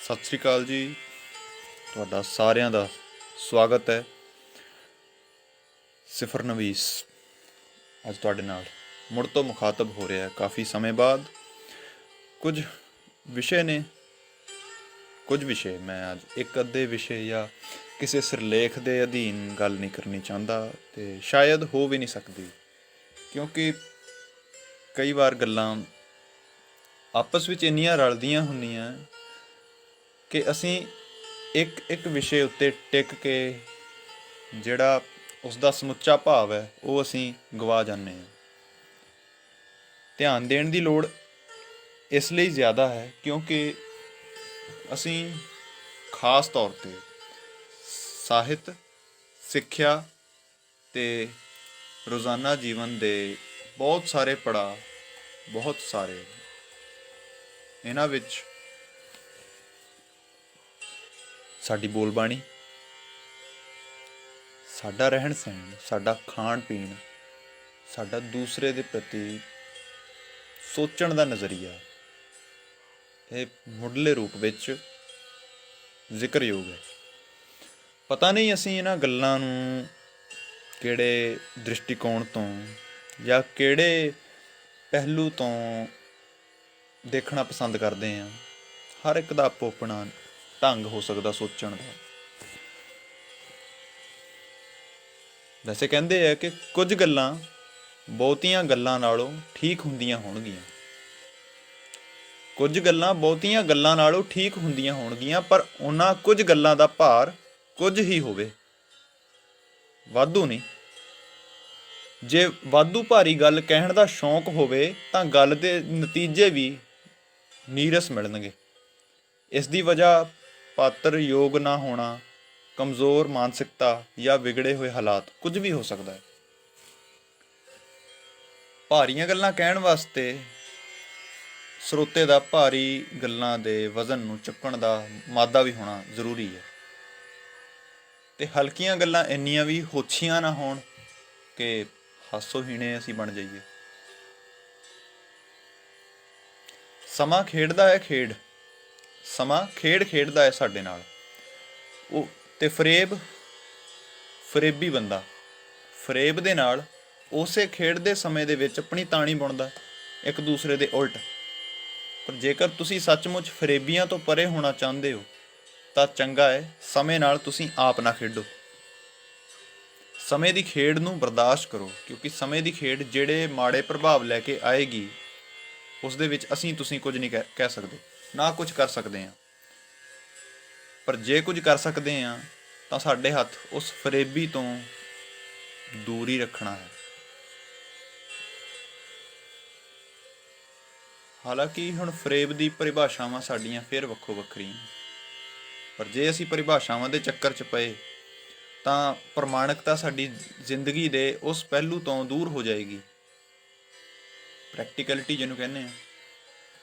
ਸਤਿ ਸ਼੍ਰੀ ਅਕਾਲ ਜੀ। ਤੁਹਾਡਾ ਸਾਰਿਆਂ ਦਾ ਸਵਾਗਤ ਹੈ ਸਿਫਰ ਨਵੀਸ। ਅੱਜ ਤੁਹਾਡੇ ਨਾਲ ਮੁੜ ਤੋਂ ਮੁਖਾਤਬ ਹੋ ਰਿਹਾ ਕਾਫੀ ਸਮੇਂ ਬਾਅਦ। ਕੁਝ ਵਿਸ਼ੇ ਮੈਂ ਅੱਜ ਇੱਕ ਅੱਧੇ ਵਿਸ਼ੇ ਜਾਂ ਕਿਸੇ ਸਿਰਲੇਖ ਦੇ ਅਧੀਨ ਗੱਲ ਨਹੀਂ ਕਰਨੀ ਚਾਹੁੰਦਾ, ਅਤੇ ਸ਼ਾਇਦ ਹੋ ਵੀ ਨਹੀਂ ਸਕਦੀ, ਕਿਉਂਕਿ ਕਈ ਵਾਰ ਗੱਲਾਂ ਆਪਸ ਵਿੱਚ ਇੰਨੀਆਂ ਰਲਦੀਆਂ ਹੁੰਦੀਆਂ ਕਿ ਅਸੀਂ ਇੱਕ ਵਿਸ਼ੇ ਉੱਤੇ ਟਿਕ ਕੇ ਜਿਹੜਾ ਉਸ ਦਾ ਸਮੁੱਚਾ ਭਾਵ ਹੈ ਉਹ ਅਸੀਂ ਗਵਾ ਜਾਂਦੇ ਹਾਂ। ਧਿਆਨ ਦੇਣ ਦੀ ਲੋੜ ਇਸ ਲਈ ਜ਼ਿਆਦਾ ਹੈ ਕਿਉਂਕਿ ਅਸੀਂ ਖਾਸ ਤੌਰ 'ਤੇ ਸਾਹਿਤ, ਸਿੱਖਿਆ ਅਤੇ ਰੋਜ਼ਾਨਾ ਜੀਵਨ ਦੇ ਬਹੁਤ ਸਾਰੇ ਪੜਾਅ, ਇਹਨਾਂ ਵਿੱਚ ਸਾਡੀ ਬੋਲਬਾਣੀ, ਸਾਡਾ ਰਹਿਣ ਸਹਿਣ, ਸਾਡਾ ਖਾਣ ਪੀਣ, ਸਾਡਾ ਦੂਸਰੇ ਦੇ ਪ੍ਰਤੀ ਸੋਚਣ ਦਾ ਨਜ਼ਰੀਆ, ਇਹ ਮੁੱਢਲੇ ਰੂਪ ਵਿੱਚ ਜ਼ਿਕਰਯੋਗ ਹੈ। ਪਤਾ ਨਹੀਂ ਅਸੀਂ ਇਹਨਾਂ ਗੱਲਾਂ ਨੂੰ ਕਿਹੜੇ ਦ੍ਰਿਸ਼ਟੀਕੋਣ ਤੋਂ ਜਾਂ ਕਿਹੜੇ ਪਹਿਲੂ ਤੋਂ ਦੇਖਣਾ ਪਸੰਦ ਕਰਦੇ ਹਾਂ। ਹਰ ਇੱਕ ਦਾ ਆਪੋ ਆਪਣਾ ਢੰਗ ਹੋ ਸਕਦਾ ਸੋਚਣ ਦਾ। ਵੈਸੇ ਕਹਿੰਦੇ ਆ ਕਿ ਕੁਝ ਗੱਲਾਂ ਬਹੁਤੀਆਂ ਗੱਲਾਂ ਨਾਲੋਂ ਠੀਕ ਹੁੰਦੀਆਂ ਹੋਣਗੀਆਂ, ਪਰ ਉਹਨਾਂ ਕੁਝ ਗੱਲਾਂ ਦਾ ਭਾਰ ਕੁਝ ਹੀ ਹੋਵੇ, ਵਾਧੂ ਨਹੀਂ। ਜੇ ਵਾਧੂ ਭਾਰੀ ਗੱਲ ਕਹਿਣ ਦਾ ਸ਼ੌਂਕ ਹੋਵੇ ਤਾਂ ਗੱਲ ਦੇ ਨਤੀਜੇ ਵੀ ਨੀਰਸ ਮਿਲਣਗੇ। ਇਸ ਦੀ ਵਜ੍ਹਾ ਪਾਤਰ ਯੋਗ ਨਾ ਹੋਣਾ, ਕਮਜ਼ੋਰ ਮਾਨਸਿਕਤਾ ਜਾਂ ਵਿਗੜੇ ਹੋਏ ਹਾਲਾਤ, ਕੁਝ ਵੀ ਹੋ ਸਕਦਾ ਹੈ। ਭਾਰੀਆਂ ਗੱਲਾਂ ਕਹਿਣ ਵਾਸਤੇ ਸਰੋਤੇ ਦਾ ਭਾਰੀ ਗੱਲਾਂ ਦੇ ਵਜ਼ਨ ਨੂੰ ਚੁੱਕਣ ਦਾ ਮਾਦਾ ਵੀ ਹੋਣਾ ਜ਼ਰੂਰੀ ਹੈ, ਅਤੇ ਹਲਕੀਆਂ ਗੱਲਾਂ ਇੰਨੀਆਂ ਵੀ ਹੋਛੀਆਂ ਨਾ ਹੋਣ ਕਿ ਹਾਸੋਹੀਣੇ ਅਸੀਂ ਬਣ ਜਾਈਏ। ਸਮਾਂ ਖੇਡਦਾ ਹੈ ਖੇਡਦਾ ਹੈ ਸਾਡੇ ਨਾਲ। ਉਹ ਤੇ ਫਰੇਬੀ ਬੰਦਾ ਫਰੇਬ ਦੇ ਨਾਲ ਉਸੇ ਖੇਡਦੇ ਸਮੇਂ ਦੇ ਵਿੱਚ ਆਪਣੀ ਤਾਣੀ ਬੁਣਦਾ, ਇੱਕ ਦੂਸਰੇ ਦੇ ਉਲਟ। ਪਰ ਜੇਕਰ ਤੁਸੀਂ ਸੱਚਮੁੱਚ ਫਰੇਬੀਆਂ ਤੋਂ ਪਰੇ ਹੋਣਾ ਚਾਹੁੰਦੇ ਹੋ ਤਾਂ ਚੰਗਾ ਹੈ ਸਮੇਂ ਨਾਲ ਤੁਸੀਂ ਆਪ ਨਾ ਖੇਡੋ। ਸਮੇਂ ਦੀ ਖੇਡ ਨੂੰ ਬਰਦਾਸ਼ਤ ਕਰੋ, ਕਿਉਂਕਿ ਸਮੇਂ ਦੀ ਖੇਡ ਜਿਹੜੇ ਮਾੜੇ ਪ੍ਰਭਾਵ ਲੈ ਕੇ ਆਏਗੀ ਉਸ ਦੇ ਵਿੱਚ ਤੁਸੀਂ ਕੁਝ ਨਹੀਂ ਕਹਿ ਸਕਦੇ, ਨਾ ਕੁਝ ਕਰ ਸਕਦੇ ਹਾਂ। ਪਰ ਜੇ ਕੁਝ ਕਰ ਸਕਦੇ ਹਾਂ ਤਾਂ ਸਾਡੇ ਹੱਥ ਉਸ ਫਰੇਬੀ ਤੋਂ ਦੂਰੀ ਰੱਖਣਾ ਹੈ। ਹਾਲਾਂਕਿ ਹੁਣ ਫਰੇਬ ਦੀ ਪਰਿਭਾਸ਼ਾਵਾਂ ਸਾਡੀਆਂ ਫਿਰ ਵੱਖੋ ਵੱਖਰੀਆਂ, ਪਰ ਜੇ ਅਸੀਂ ਪਰਿਭਾਸ਼ਾਵਾਂ ਦੇ ਚੱਕਰ 'ਚ ਪਏ ਤਾਂ ਪ੍ਰਮਾਣਿਕਤਾ ਸਾਡੀ ਜ਼ਿੰਦਗੀ ਦੇ ਉਸ ਪਹਿਲੂ ਤੋਂ ਦੂਰ ਹੋ ਜਾਏਗੀ। ਪ੍ਰੈਕਟੀਕਲਿਟੀ ਜਿਹਨੂੰ ਕਹਿੰਦੇ ਹਾਂ,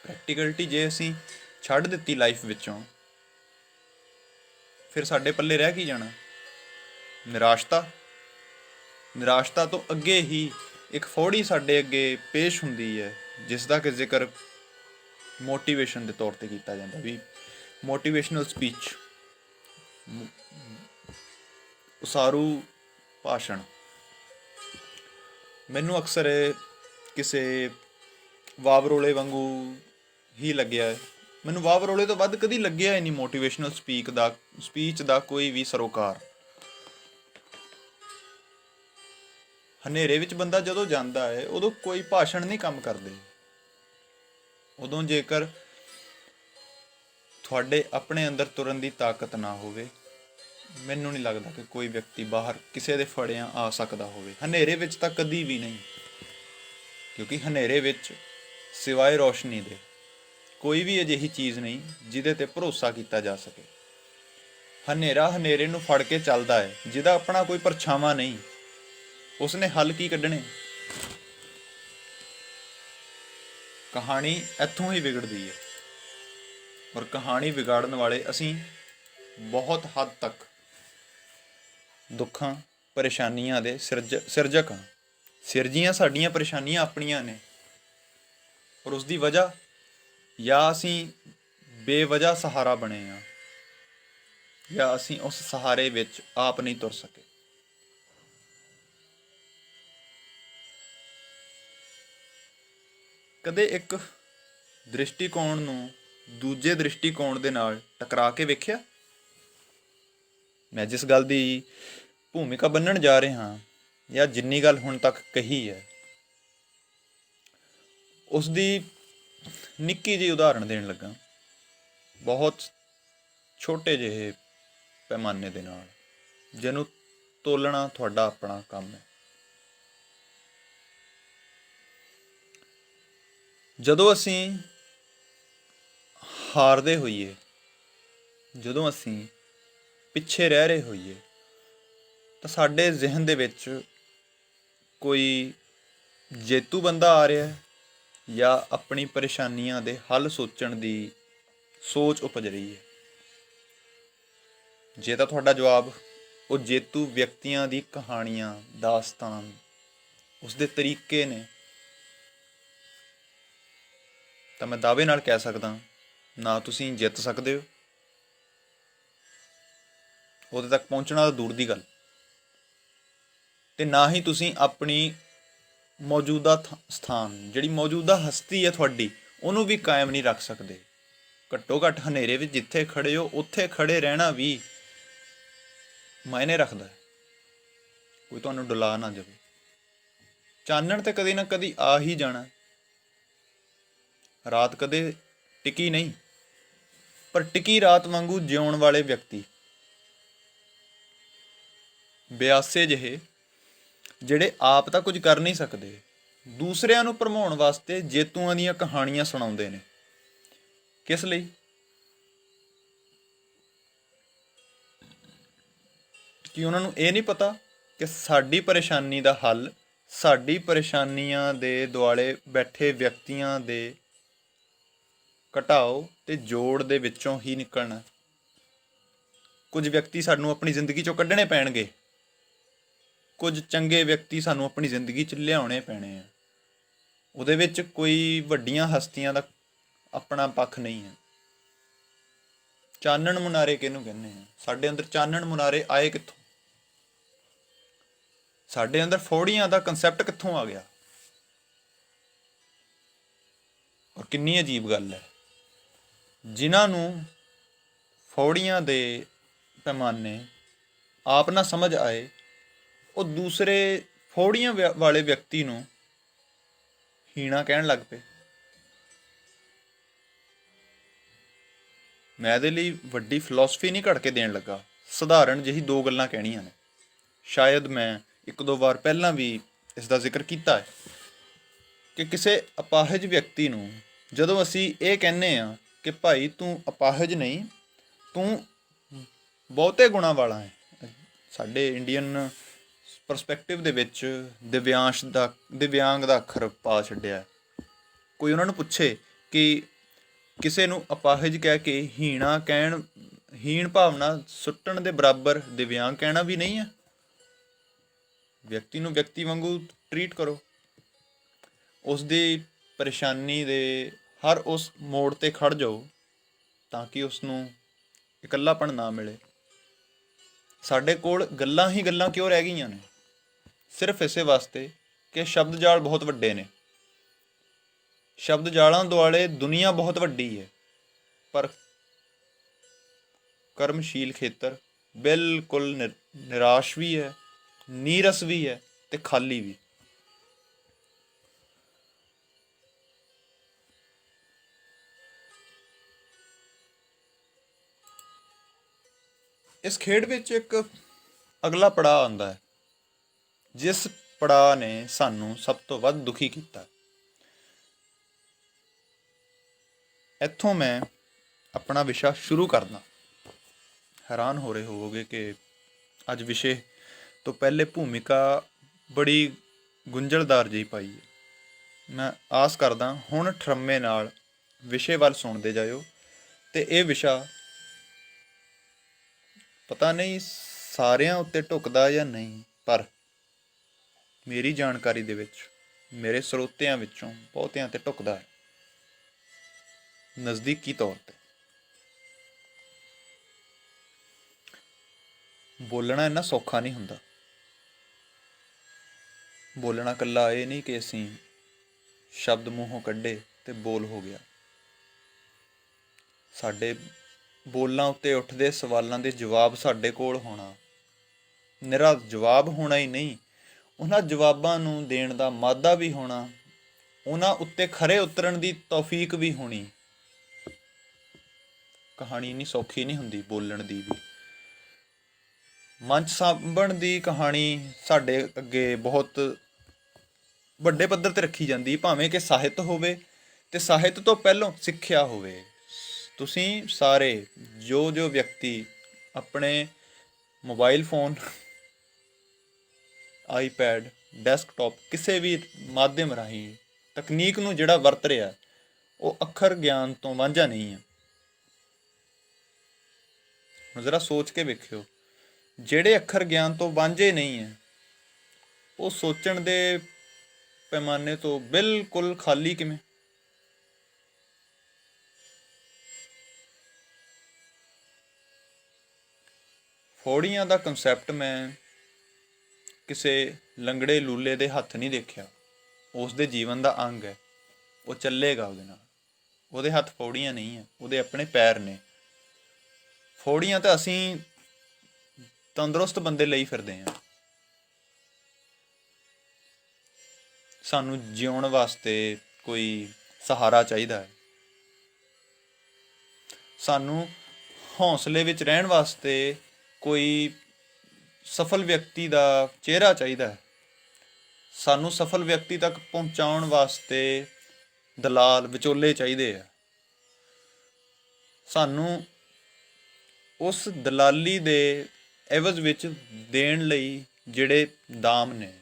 ਪ੍ਰੈਕਟੀਕਲਿਟੀ ਜੇ ਅਸੀਂ ਛੱਡ ਦਿੱਤੀ ਲਾਈਫ ਵਿੱਚੋਂ, ਫਿਰ ਸਾਡੇ ਪੱਲੇ ਰਹਿ ਕੀ ਜਾਣਾ? ਨਿਰਾਸ਼ਤਾ ਤੋਂ ਅੱਗੇ ਹੀ ਇੱਕ ਫੌੜੀ ਸਾਡੇ ਅੱਗੇ ਪੇਸ਼ ਹੁੰਦੀ ਹੈ, ਜਿਸ ਦਾ ਕਿ ਜ਼ਿਕਰ ਮੋਟੀਵੇਸ਼ਨ ਦੇ ਤੌਰ 'ਤੇ ਕੀਤਾ ਜਾਂਦਾ, ਵੀ ਮੋਟੀਵੇਸ਼ਨਲ ਸਪੀਚ, ਉਸਾਰੂ ਭਾਸ਼ਣ। ਮੈਨੂੰ ਅਕਸਰ ਕਿਸੇ ਵਾਵਰੋਲੇ ਵਾਂਗੂ ਹੀ ਲੱਗਿਆ ਹੈ। ਮੈਨੂੰ ਵਾਵਰੋਲੇ ਤੋਂ ਵੱਧ ਕਦੀ ਲੱਗਿਆ ਹੀ ਨਹੀਂ ਮੋਟੀਵੇਸ਼ਨਲ ਸਪੀਚ ਦਾ ਕੋਈ ਵੀ ਸਰੋਕਾਰ। ਹਨੇਰੇ ਵਿੱਚ ਬੰਦਾ ਜਦੋਂ ਜਾਂਦਾ ਹੈ ਉਦੋਂ ਕੋਈ ਭਾਸ਼ਣ ਨਹੀਂ ਕੰਮ ਕਰਦੇ। ਉਦੋਂ ਜੇਕਰ ਤੁਹਾਡੇ ਆਪਣੇ ਅੰਦਰ ਤੁਰਨ ਦੀ ਤਾਕਤ ਨਾ ਹੋਵੇ, ਮੈਨੂੰ ਨਹੀਂ ਲੱਗਦਾ ਕਿ ਕੋਈ ਵਿਅਕਤੀ ਬਾਹਰ ਕਿਸੇ ਦੇ ਫੜਿਆਂ ਆ ਸਕਦਾ ਹੋਵੇ। ਹਨੇਰੇ ਵਿੱਚ ਤਾਂ ਕਦੀ ਵੀ ਨਹੀਂ, ਕਿਉਂਕਿ ਹਨੇਰੇ ਵਿੱਚ ਸਿਵਾਏ ਰੋਸ਼ਨੀ ਦੇ ਕੋਈ ਵੀ ਅਜਿਹੀ ਚੀਜ਼ ਨਹੀਂ ਜਿਹਦੇ ਤੇ ਭਰੋਸਾ ਕੀਤਾ ਜਾ ਸਕੇ। ਹਨੇਰਾ ਹਨੇਰੇ ਨੂੰ ਫੜ ਕੇ ਚੱਲਦਾ ਹੈ, ਜਿਹਦਾ ਆਪਣਾ ਕੋਈ ਪਰਛਾਵਾਂ ਨਹੀਂ, ਉਸਨੇ ਹੱਲ ਕੀ ਕੱਢਣੇ? ਕਹਾਣੀ ਇੱਥੋਂ ਹੀ ਵਿਗੜਦੀ ਹੈ, ਔਰ ਕਹਾਣੀ ਵਿਗਾੜਨ ਵਾਲੇ ਅਸੀਂ ਬਹੁਤ ਹੱਦ ਤੱਕ ਦੁੱਖਾਂ ਪਰੇਸ਼ਾਨੀਆਂ ਦੇ ਸਿਰਜਕ ਹਾਂ। ਸਿਰਜੀਆਂ ਸਾਡੀਆਂ ਪਰੇਸ਼ਾਨੀਆਂ ਆਪਣੀਆਂ ਨੇ, ਔਰ ਉਸ ਦੀ ਵਜ੍ਹਾ ਜਾਂ ਅਸੀਂ ਬੇਵਜ੍ਹਾ ਸਹਾਰਾ ਬਣੇ ਆ, ਜਾਂ ਅਸੀਂ ਉਸ ਸਹਾਰੇ ਵਿੱਚ ਆਪ ਨਹੀਂ ਤੁਰ ਸਕੇ। ਕਦੇ ਇੱਕ ਦ੍ਰਿਸ਼ਟੀਕੋਣ ਨੂੰ ਦੂਜੇ ਦ੍ਰਿਸ਼ਟੀਕੋਣ ਦੇ ਨਾਲ ਟਕਰਾ ਕੇ ਵੇਖਿਆ? ਮੈਂ ਜਿਸ ਗੱਲ ਦੀ ਭੂਮਿਕਾ ਬੰਨਣ ਜਾ ਰਿਹਾ ਹਾਂ, ਜਾਂ ਜਿੰਨੀ ਗੱਲ ਹੁਣ ਤੱਕ ਕਹੀ ਹੈ, ਉਸ ਦੀ ਨਿੱਕੀ ਜਿਹੀ ਉਦਾਹਰਣ ਦੇਣ ਲੱਗਾ, ਬਹੁਤ ਛੋਟੇ ਜਿਹੇ ਪੈਮਾਨੇ ਦੇ ਨਾਲ, ਜਿਹਨੂੰ ਤੋਲਣਾ ਤੁਹਾਡਾ ਆਪਣਾ ਕੰਮ ਹੈ। ਜਦੋਂ ਅਸੀਂ ਹਾਰਦੇ ਹੋਈਏ, ਜਦੋਂ ਅਸੀਂ ਪਿੱਛੇ ਰਹਿ ਰਹੇ ਹੋਈਏ, ਤਾਂ ਸਾਡੇ ਜ਼ਿਹਨ ਦੇ ਵਿੱਚ ਕੋਈ ਜੇਤੂ ਬੰਦਾ ਆ ਰਿਹਾ ਹੈ, ਜਾਂ ਆਪਣੀ ਪਰੇਸ਼ਾਨੀਆਂ ਦੇ ਹੱਲ ਸੋਚਣ ਦੀ ਸੋਚ ਉਪਜ ਰਹੀ ਹੈ। ਜੇ ਤਾਂ ਤੁਹਾਡਾ ਜਵਾਬ ਉਹ ਜੇਤੂ ਵਿਅਕਤੀਆਂ ਦੀ ਕਹਾਣੀਆਂ, ਦਾਸਤਾਨ, ਉਸਦੇ ਤਰੀਕੇ ਨੇ, ਤਾਂ ਮੈਂ ਦਾਅਵੇ ਨਾਲ ਕਹਿ ਸਕਦਾ, ਨਾ ਤੁਸੀਂ ਜਿੱਤ ਸਕਦੇ ਹੋ, ਉਹਦੇ ਤੱਕ ਪਹੁੰਚਣਾ ਤਾਂ ਦੂਰ ਦੀ ਗੱਲ, ਤੇ ਨਾ ਹੀ ਤੁਸੀਂ ਆਪਣੀ ਮੌਜੂਦਾ ਸਥਾਨ, ਜਿਹੜੀ ਮੌਜੂਦਾ ਹਸਤੀ ਹੈ ਤੁਹਾਡੀ, ਉਹਨੂੰ ਵੀ ਕਾਇਮ ਨਹੀਂ ਰੱਖ ਸਕਦੇ। ਘੱਟੋ ਘੱਟ ਹਨੇਰੇ ਵਿੱਚ ਜਿੱਥੇ ਖੜੇ ਹੋ, ਉੱਥੇ ਖੜੇ ਰਹਿਣਾ ਵੀ ਮਾਇਨੇ ਰੱਖਦਾ ਹੈ, ਕੋਈ ਤੁਹਾਨੂੰ ਡੁਲਾ ਨਾ ਜਾਵੇ। ਚਾਨਣ ਤੇ ਕਦੇ ਨਾ ਕਦੀ ਆ ਹੀ ਜਾਣਾ, ਰਾਤ ਕਦੇ ਟਿਕੀ ਨਹੀਂ, ਪਰ ਟਿਕੀ ਰਾਤ ਵਾਂਗੂ ਜਿਉਣ ਵਾਲੇ ਵਿਅਕਤੀ, ਬਿਆਸੇ ਜਿਹੇ, ਜਿਹੜੇ ਆਪ ਤਾਂ ਕੁਝ ਕਰ ਨਹੀਂ ਸਕਦੇ, ਦੂਸਰਿਆਂ ਨੂੰ ਭਰਮਾਉਣ ਵਾਸਤੇ ਜੇਤੂਆਂ ਦੀਆਂ ਕਹਾਣੀਆਂ ਸੁਣਾਉਂਦੇ ਨੇ। ਕਿਸ ਲਈ? ਕਿ ਉਹਨਾਂ ਨੂੰ ਇਹ ਨਹੀਂ ਪਤਾ ਕਿ ਸਾਡੀ ਪਰੇਸ਼ਾਨੀ ਦਾ ਹੱਲ ਸਾਡੀ ਪਰੇਸ਼ਾਨੀਆਂ ਦੇ ਦੁਆਲੇ ਬੈਠੇ ਵਿਅਕਤੀਆਂ ਦੇ ਘਟਾਓ ਤੇ ਜੋੜ ਦੇ ਵਿੱਚੋਂ ਹੀ ਨਿਕਲਣਾ। ਕੁਝ ਵਿਅਕਤੀ ਸਾਨੂੰ ਆਪਣੀ ਜ਼ਿੰਦਗੀ ਚੋਂ ਕੱਢਣੇ ਪੈਣਗੇ, ਕੁਝ ਚੰਗੇ ਵਿਅਕਤੀ ਸਾਨੂੰ ਆਪਣੀ ਜ਼ਿੰਦਗੀ 'ਚ ਲਿਆਉਣੇ ਪੈਣੇ ਆ। ਉਹਦੇ ਵਿੱਚ ਕੋਈ ਵੱਡੀਆਂ ਹਸਤੀਆਂ ਦਾ ਆਪਣਾ ਪੱਖ ਨਹੀਂ ਹੈ। ਚਾਨਣ ਮੁਨਾਰੇ ਕਿਹਨੂੰ ਕਹਿੰਦੇ ਆ? ਸਾਡੇ ਅੰਦਰ ਚਾਨਣ ਮੁਨਾਰੇ ਆਏ ਕਿੱਥੋਂ? ਸਾਡੇ ਅੰਦਰ ਫੌੜੀਆਂ ਦਾ ਕੰਸੈਪਟ ਕਿੱਥੋਂ ਆ ਗਿਆ? ਔਰ ਕਿੰਨੀ ਅਜੀਬ ਗੱਲ ਹੈ, ਜਿਨ੍ਹਾਂ ਨੂੰ ਫੌੜੀਆਂ ਦੇ ਪੈਮਾਨੇ ਆਪ ਨਾ ਸਮਝ ਆਏ, ਉਹ ਦੂਸਰੇ ਫੌੜੀਆਂ ਵਾਲੇ ਵਿਅਕਤੀ ਨੂੰ ਹੀਣਾ ਕਹਿਣ ਲੱਗ ਪਏ। ਮੈਂ ਇਹਦੇ ਲਈ ਵੱਡੀ ਫਿਲਾਸਫੀ ਨਹੀਂ ਘੜ ਕੇ ਦੇਣ ਲੱਗਾ, ਸਧਾਰਨ ਜਿਹੀ ਦੋ ਗੱਲਾਂ ਕਹਿਣੀਆਂ ਨੇ। ਸ਼ਾਇਦ ਮੈਂ ਇੱਕ ਦੋ ਵਾਰ ਪਹਿਲਾਂ ਵੀ ਇਸ ਦਾ ਜ਼ਿਕਰ ਕੀਤਾ ਹੈ ਕਿ ਕਿਸੇ ਅਪਾਹਜ ਵਿਅਕਤੀ ਨੂੰ ਜਦੋਂ ਅਸੀਂ ਇਹ ਕਹਿੰਦੇ ਹਾਂ ਕਿ ਭਾਈ ਤੂੰ ਅਪਾਹਜ ਨਹੀਂ, ਤੂੰ ਬਹੁਤੇ ਗੁਣਾਂ ਵਾਲਾ ਹੈ। ਸਾਡੇ ਇੰਡੀਅਨ ਪਰਸਪੈਕਟਿਵ ਦੇ ਵਿੱਚ ਦਿਵਿਆਂਗ ਦਾ ਅੱਖਰ ਪਾ ਛੱਡਿਆ। ਕੋਈ ਉਹਨਾਂ ਨੂੰ ਪੁੱਛੇ ਕਿ ਕਿਸੇ ਨੂੰ ਅਪਾਹਜ ਕਹਿ ਕੇ ਹੀਣ ਭਾਵਨਾ ਸੁੱਟਣ ਦੇ ਬਰਾਬਰ ਦਿਵਿਆਂਗ ਕਹਿਣਾ ਵੀ ਨਹੀਂ ਹੈ। ਵਿਅਕਤੀ ਨੂੰ ਵਿਅਕਤੀ ਵਾਂਗੂ ਟਰੀਟ ਕਰੋ, ਉਸ ਦੀ ਪਰੇਸ਼ਾਨੀ ਦੇ ਹਰ ਉਸ ਮੋੜ 'ਤੇ ਖੜ੍ਹ ਜਾਓ ਤਾਂ ਕਿ ਉਸ ਨੂੰ ਇਕੱਲਾਪਣ ਨਾ ਮਿਲੇ। ਸਾਡੇ ਕੋਲ ਗੱਲਾਂ ਹੀ ਗੱਲਾਂ ਕਿਉਂ ਰਹਿ ਗਈਆਂ ਨੇ? ਸਿਰਫ ਇਸੇ ਵਾਸਤੇ ਕਿ ਸ਼ਬਦ ਜਾਲ ਬਹੁਤ ਵੱਡੇ ਨੇ, ਸ਼ਬਦ ਜਾਲਾਂ ਦੁਆਲੇ ਦੁਨੀਆ ਬਹੁਤ ਵੱਡੀ ਹੈ, ਪਰ ਕਰਮਸ਼ੀਲ ਖੇਤਰ ਬਿਲਕੁਲ ਨਿਰਾਸ਼ ਵੀ ਹੈ, ਨੀਰਸ ਵੀ ਹੈ ਤੇ ਖਾਲੀ ਵੀ। ਇਸ ਖੇਡ ਵਿੱਚ ਇੱਕ ਅਗਲਾ ਪੜਾਅ ਆਉਂਦਾ ਹੈ, ਜਿਸ ਪੜਾਅ ਨੇ ਸਾਨੂੰ ਸਭ ਤੋਂ ਵੱਧ ਦੁਖੀ ਕੀਤਾ। ਇੱਥੋਂ ਮੈਂ ਆਪਣਾ ਵਿਸ਼ਾ ਸ਼ੁਰੂ ਕਰਦਾ। ਹੈਰਾਨ ਹੋ ਰਹੇ ਹੋਵੋਗੇ ਕਿ ਅੱਜ ਵਿਸ਼ੇ ਤੋਂ ਪਹਿਲੇ ਭੂਮਿਕਾ ਬੜੀ ਗੁੰਝਲਦਾਰ ਜਿਹੀ ਪਾਈ ਹੈ। ਮੈਂ ਆਸ ਕਰਦਾ ਹੁਣ ਠਰੰਮੇ ਨਾਲ ਵਿਸ਼ੇ ਵੱਲ ਸੁਣਦੇ ਜਾਇਓ, ਤੇ ਇਹ ਵਿਸ਼ਾ ਪਤਾ ਨਹੀਂ ਸਾਰਿਆਂ ਉੱਤੇ ਢੁੱਕਦਾ ਜਾਂ ਨਹੀਂ, ਪਰ ਮੇਰੀ ਜਾਣਕਾਰੀ ਦੇ ਵਿੱਚ ਮੇਰੇ ਸਰੋਤਿਆਂ ਵਿੱਚੋਂ ਬਹੁਤਿਆਂ 'ਤੇ ਢੁੱਕਦਾ ਹੈ, ਨਜ਼ਦੀਕੀ ਤੌਰ 'ਤੇ। ਬੋਲਣਾ ਇੰਨਾ ਸੌਖਾ ਨਹੀਂ ਹੁੰਦਾ। ਬੋਲਣਾ ਇਕੱਲਾ ਇਹ ਨਹੀਂ ਕਿ ਅਸੀਂ ਸ਼ਬਦ ਮੂੰਹੋਂ ਕੱਢੇ ਤੇ ਬੋਲ ਹੋ ਗਿਆ। ਸਾਡੇ ਬੋਲਾਂ ਉੱਤੇ ਉੱਠਦੇ ਸਵਾਲਾਂ ਦੇ ਜਵਾਬ ਸਾਡੇ ਕੋਲ ਹੋਣਾ, ਨਿਰਾ ਜਵਾਬ ਹੋਣਾ ਹੀ ਨਹੀਂ, ਉਹਨਾਂ ਜਵਾਬਾਂ ਨੂੰ ਦੇਣ ਦਾ ਮਾਦਾ ਵੀ ਹੋਣਾ, ਉਹਨਾਂ ਉੱਤੇ ਖਰੇ ਉਤਰਨ ਦੀ ਤੌਫੀਕ ਵੀ ਹੋਣੀ। ਕਹਾਣੀ ਇੰਨੀ ਸੌਖੀ ਨਹੀਂ ਹੁੰਦੀ ਬੋਲਣ ਦੀ ਵੀ। ਮੰਚ ਸਾਂਭਣ ਦੀ ਕਹਾਣੀ ਸਾਡੇ ਅੱਗੇ ਬਹੁਤ ਵੱਡੇ ਪੱਧਰ ਤੇ ਰੱਖੀ ਜਾਂਦੀ, ਭਾਵੇਂ ਕਿ ਸਾਹਿਤ ਹੋਵੇ ਤੇ ਸਾਹਿਤ ਤੋਂ ਪਹਿਲਾਂ ਸਿੱਖਿਆ ਹੋਵੇ। ਤੁਸੀਂ ਸਾਰੇ ਜੋ ਵਿਅਕਤੀ ਆਪਣੇ ਮੋਬਾਈਲ ਫੋਨ, ਆਈਪੈਡ, ਡੈਸਕਟਾਪ, ਕਿਸੇ ਵੀ ਮਾਧਿਅਮ ਰਾਹੀਂ ਤਕਨੀਕ ਨੂੰ ਜਿਹੜਾ ਵਰਤ ਰਿਹਾ, ਉਹ ਅੱਖਰ ਗਿਆਨ ਤੋਂ ਵਾਂਝਾ ਨਹੀਂ ਹੈ। ਹੁਣ ਜ਼ਰਾ ਸੋਚ ਕੇ ਵੇਖਿਓ, ਜਿਹੜੇ ਅੱਖਰ ਗਿਆਨ ਤੋਂ ਵਾਂਝੇ ਨਹੀਂ ਹੈ, ਉਹ ਸੋਚਣ ਦੇ ਪੈਮਾਨੇ ਤੋਂ ਬਿਲਕੁਲ ਖਾਲੀ ਕਿਵੇਂ? ਫੌੜੀਆਂ ਦਾ ਕਨਸੈਪਟ ਮੈਂ ਕਿਸੇ ਲੰਗੜੇ ਲੂਲੇ ਦੇ ਹੱਥ ਨਹੀਂ ਦੇਖਿਆ। ਉਸ ਦੇ ਜੀਵਨ ਦਾ ਅੰਗ ਹੈ, ਉਹ ਚੱਲੇਗਾ ਉਹਦੇ ਨਾਲ। ਉਹਦੇ ਹੱਥ ਫੌੜੀਆਂ ਨਹੀਂ ਹੈ, ਉਹਦੇ ਆਪਣੇ ਪੈਰ ਨੇ। ਫੌੜੀਆਂ ਤਾਂ ਅਸੀਂ ਤੰਦਰੁਸਤ ਬੰਦੇ ਲਈ ਫਿਰਦੇ ਹਾਂ। ਸਾਨੂੰ ਜਿਉਣ ਵਾਸਤੇ ਕੋਈ ਸਹਾਰਾ ਚਾਹੀਦਾ ਹੈ, ਸਾਨੂੰ ਹੌਸਲੇ ਵਿੱਚ ਰਹਿਣ ਵਾਸਤੇ ਕੋਈ ਸਫਲ ਵਿਅਕਤੀ ਦਾ ਚਿਹਰਾ ਚਾਹੀਦਾ ਹੈ, ਸਾਨੂੰ ਸਫਲ ਵਿਅਕਤੀ ਤੱਕ ਪਹੁੰਚਾਉਣ ਵਾਸਤੇ ਦਲਾਲ ਵਿਚੋਲੇ ਚਾਹੀਦੇ ਆ। ਸਾਨੂੰ ਉਸ ਦਲਾਲੀ ਦੇ ਐਵਜ਼ ਵਿੱਚ ਦੇਣ ਲਈ ਜਿਹੜੇ ਦਾਮ ਨੇ,